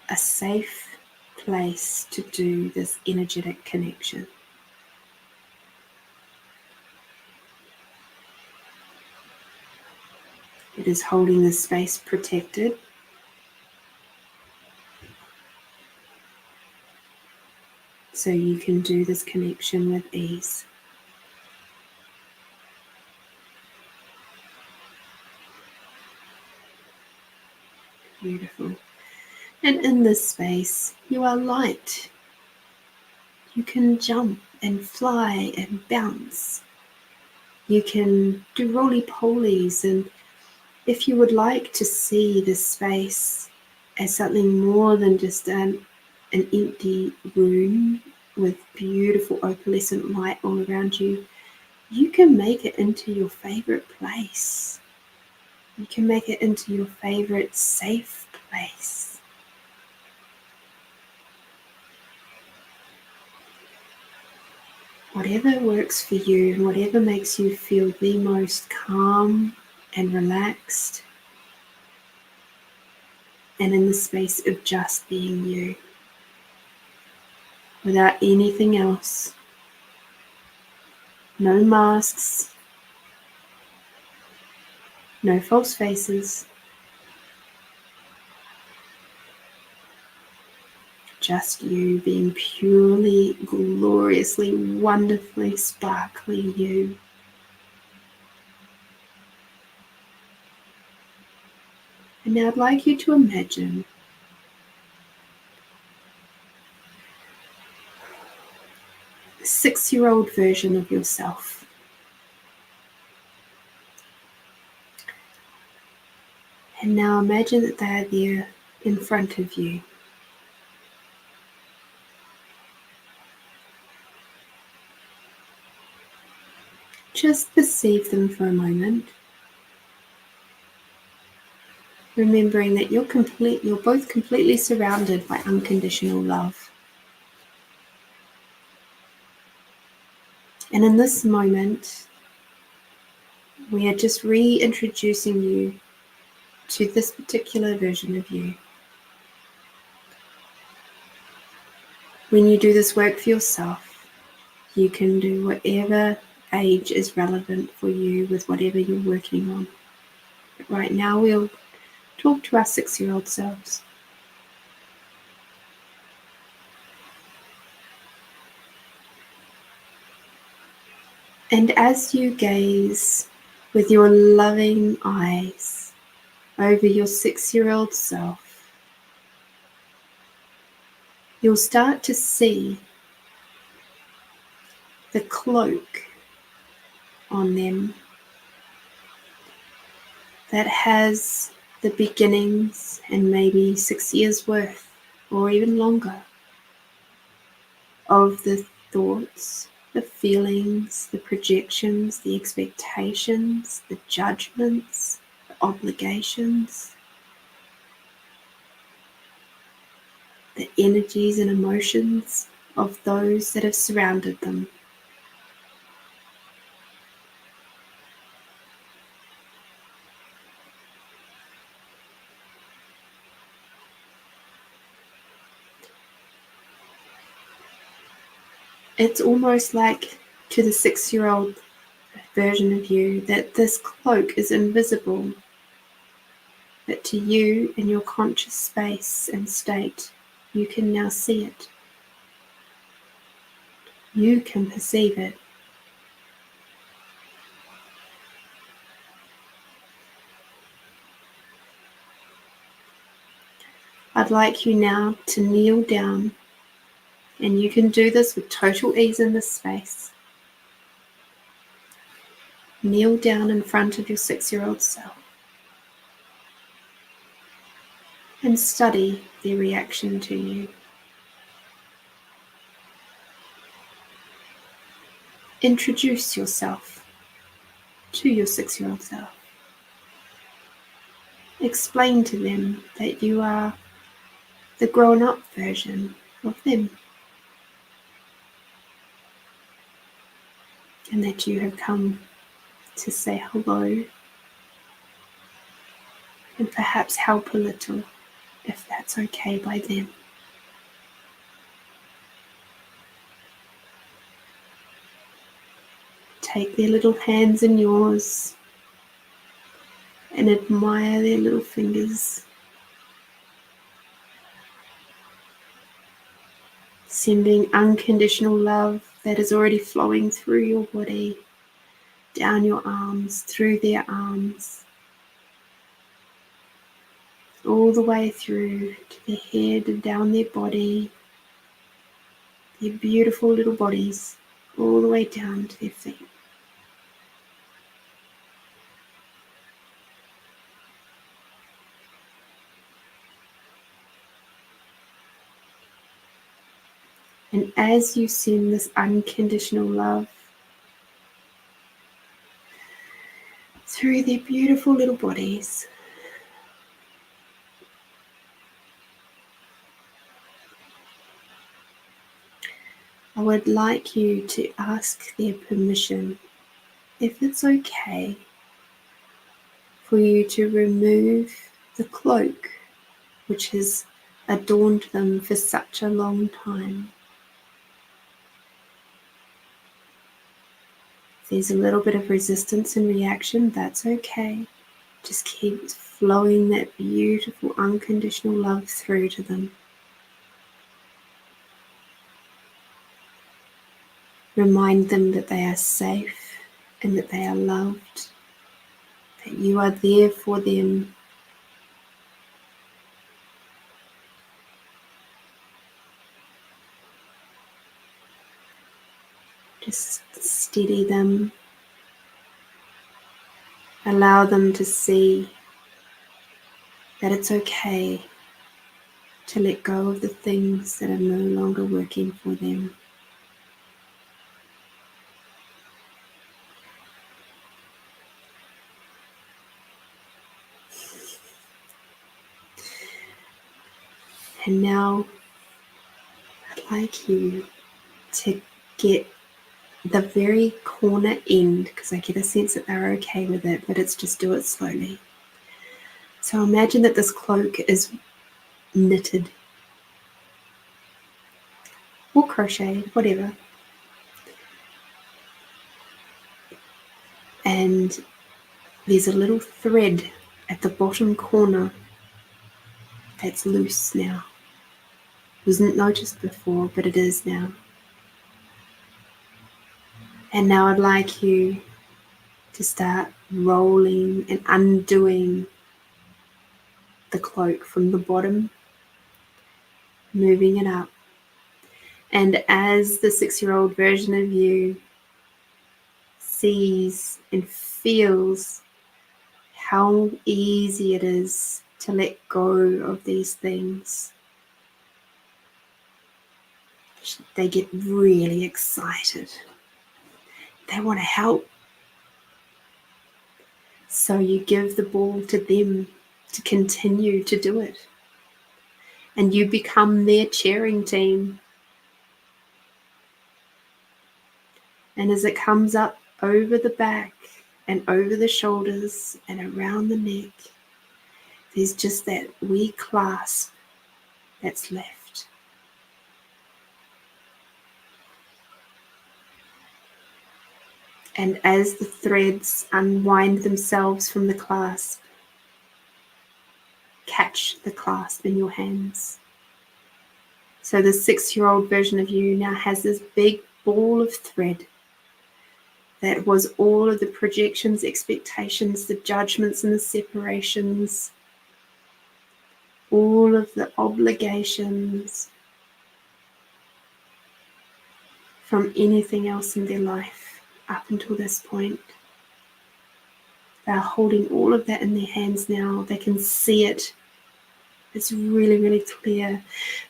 A: a safe place to do this energetic connection. It is holding the space protected. So you can do this connection with ease. Beautiful. And in this space, you are light. You can jump and fly and bounce. You can do roly-polies, and if you would like to see this space as something more than just an empty room with beautiful opalescent light all around you, you can make it into your favorite place. You can make it into your favorite safe place. Whatever works for you and whatever makes you feel the most calm and relaxed and in the space of just being you, without anything else. No masks, no false faces, just you being purely, gloriously, wonderfully, sparkly you. And now I'd like you to imagine the 6-year-old version of yourself. And now imagine that they are there in front of you. Just perceive them for a moment, remembering that you're both completely surrounded by unconditional love. And in this moment, we are just reintroducing you to this particular version of you. When you do this work for yourself, you can do whatever age is relevant for you with whatever you're working on. But right now we'll talk to our 6-year-old selves. And as you gaze with your loving eyes over your 6-year-old self, you'll start to see the cloak on them that has the beginnings and maybe 6 years worth or even longer of the thoughts, the feelings, the projections, the expectations, the judgments, the obligations, the energies and emotions of those that have surrounded them. It's almost like to the 6-year-old version of you that this cloak is invisible, but to you in your conscious space and state, you can now see it. You can perceive it. I'd like you now to kneel down, and you can do this with total ease in this space. Kneel down in front of your 6-year-old self and study their reaction to you. Introduce yourself to your 6-year-old self. Explain to them that you are the grown-up version of them, and that you have come to say hello and perhaps help a little, if that's okay by them. Take their little hands in yours and admire their little fingers, sending unconditional love that is already flowing through your body, down your arms, through their arms, all the way through to the head and down their body, their beautiful little bodies all the way down to their feet. And as you send this unconditional love through their beautiful little bodies, I would like you to ask their permission, if it's okay, for you to remove the cloak which has adorned them for such a long time. If there's a little bit of resistance and reaction, that's okay. Just keep flowing that beautiful unconditional love through to them. Remind them that they are safe and that they are loved, that you are there for them. Just steady them. Allow them to see that it's okay to let go of the things that are no longer working for them. And now I'd like you to get the very corner end, because I get a sense that they're okay with it, but it's just do it slowly. So imagine that this cloak is knitted or crocheted, whatever. And there's a little thread at the bottom corner that's loose now. Wasn't noticed before, but it is now. And now I'd like you to start rolling and undoing the cloak from the bottom, moving it up. And as the 6-year-old version of you sees and feels how easy it is to let go of these things, they get really excited. They want to help. So you give the ball to them to continue to do it. And you become their cheering team. And as it comes up over the back and over the shoulders and around the neck, there's just that wee clasp that's left. And as the threads unwind themselves from the clasp, catch the clasp in your hands. So the 6-year-old version of you now has this big ball of thread that was all of the projections, expectations, the judgments and the separations, all of the obligations from anything else in their life up until this point. They're holding all of that in their hands now. They can see it. It's really, really clear.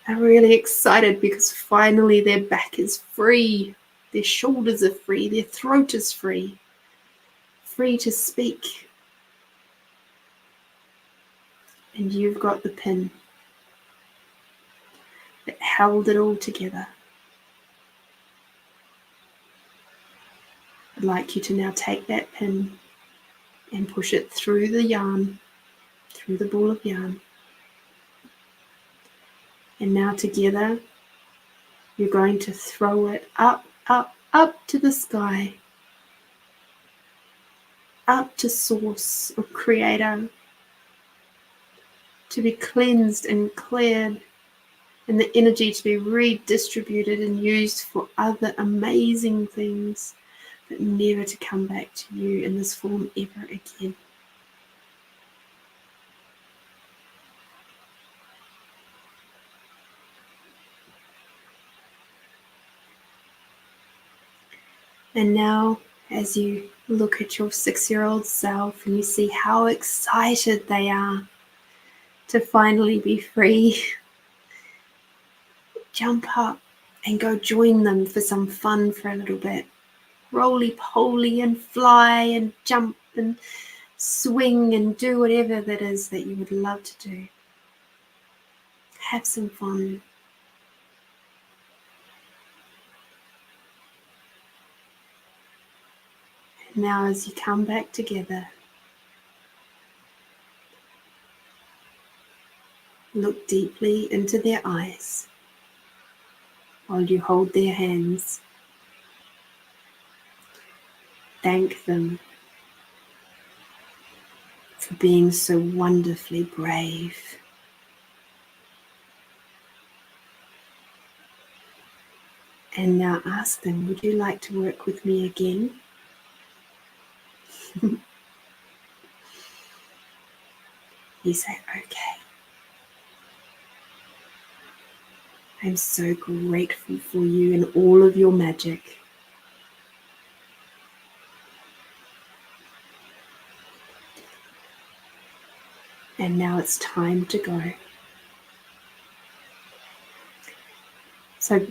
A: They're really excited because finally their back is free. Their shoulders are free. Their throat is free. Free to speak. And you've got the pin that held it all together. I'd like you to now take that pin and push it through the yarn, through the ball of yarn. And now together, you're going to throw it up, up, up to the sky, up to Source or Creator, to be cleansed and cleared, and the energy to be redistributed and used for other amazing things, but never to come back to you in this form ever again. And now, as you look at your 6-year-old self and you see how excited they are to finally be free, jump up and go join them for some fun for a little bit. Roly-poly and fly and jump and swing and do whatever that is that you would love to do. Have some fun. And now as you come back together, look deeply into their eyes while you hold their hands. Thank them for being so wonderfully brave. And now ask them, would you like to work with me again? You say, okay. I'm so grateful for you and all of your magic. And now it's time to go. So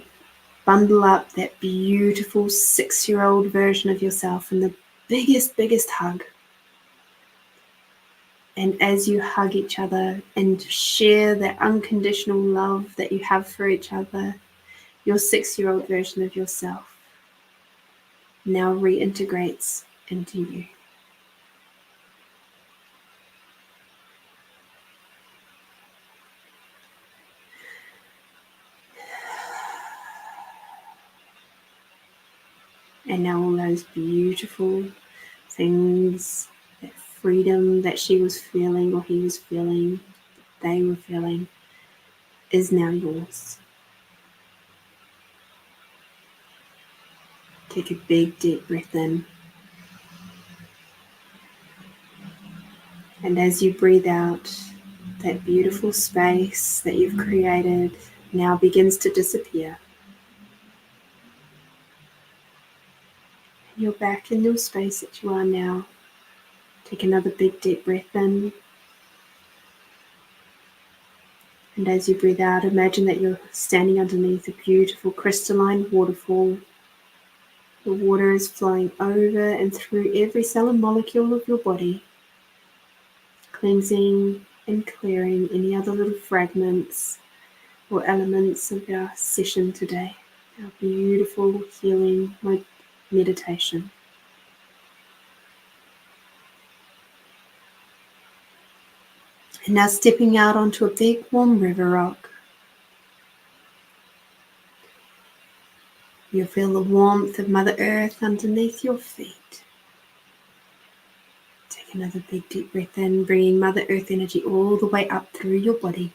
A: bundle up that beautiful 6-year-old version of yourself in the biggest hug. And as you hug each other and share that unconditional love that you have for each other, your 6-year-old version of yourself now reintegrates into you. And now all those beautiful things, that freedom that she was feeling or he was feeling, they were feeling, is now yours. Take a big deep breath in. And as you breathe out, that beautiful space that you've created now begins to disappear. You're back in your space that you are now. Take another big deep breath in. And as you breathe out, imagine that you're standing underneath a beautiful crystalline waterfall. The water is flowing over and through every cell and molecule of your body, cleansing and clearing any other little fragments or elements of our session today, our beautiful healing meditation. And now stepping out onto a big warm river rock. You'll feel the warmth of Mother Earth underneath your feet. Take another big deep breath in, bringing Mother Earth energy all the way up through your body.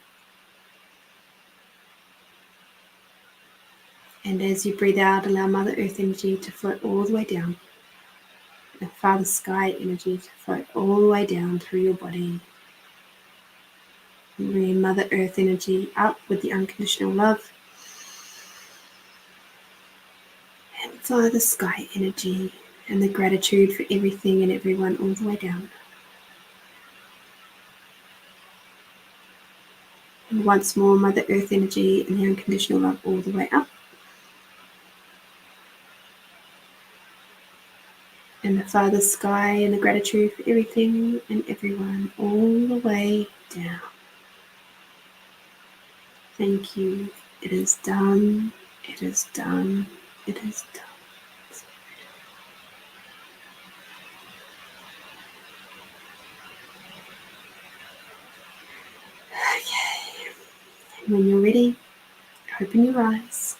A: And as you breathe out, allow Mother Earth energy to float all the way down. And Father Sky energy to float all the way down through your body. And bring Mother Earth energy up with the unconditional love. And Father Sky energy and the gratitude for everything and everyone all the way down. And once more, Mother Earth energy and the unconditional love all the way up. And the Father Sky and the gratitude for everything and everyone all the way down. Thank you. It is done. It is done. It is done. Okay. And when you're ready, open your eyes.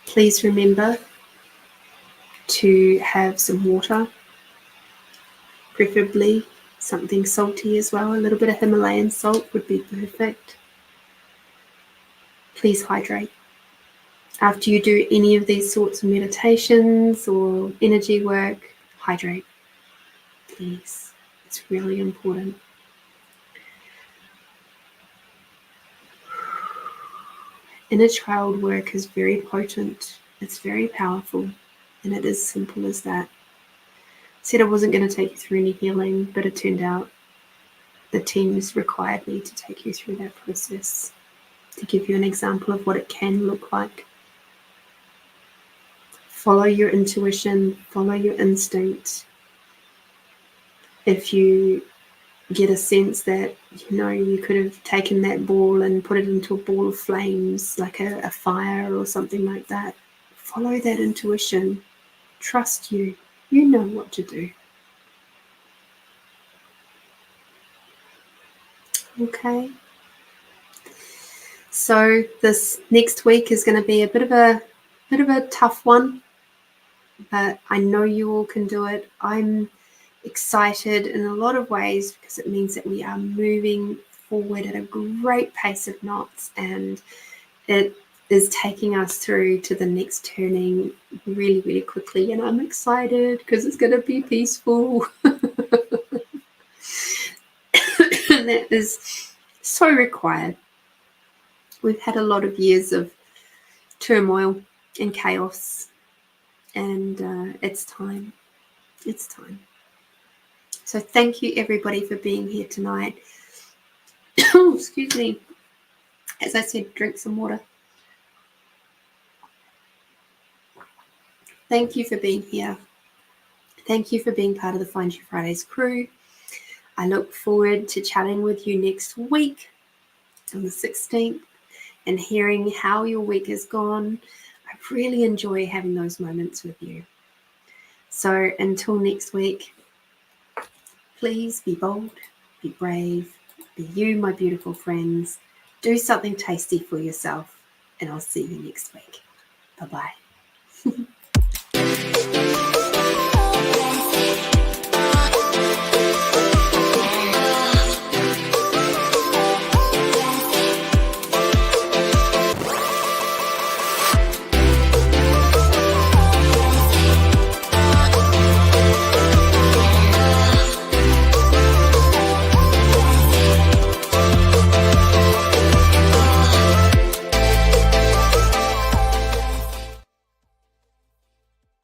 A: Please remember to have some water, preferably something salty as well. A little bit of Himalayan salt would be perfect. Please hydrate. After you do any of these sorts of meditations or energy work, hydrate. Please. It's really important. Inner child work is very potent. It's very powerful. And it is simple as that. I said I wasn't going to take you through any healing, but it turned out the teams required me to take you through that process, to give you an example of what it can look like. Follow your intuition, follow your instinct. If you get a sense that, you could have taken that ball and put it into a ball of flames, like a fire or something like that, follow that intuition. Trust you. You know what to do. Okay. So this next week is going to be a bit of a tough one, but I know you all can do it. I'm excited in a lot of ways because it means that we are moving forward at a great pace of knots, and it is taking us through to the next turning really, really quickly. And I'm excited because it's going to be peaceful. And that is so required. We've had a lot of years of turmoil and chaos, and it's time. It's time. So thank you, everybody, for being here tonight. Oh, excuse me. As I said, drink some water. Thank you for being here. Thank you for being part of the Find You Fridays crew. I look forward to chatting with you next week on the 16th and hearing how your week has gone. I really enjoy having those moments with you. So until next week, please be bold, be brave, be you, my beautiful friends. Do something tasty for yourself, and I'll see you next week. Bye-bye.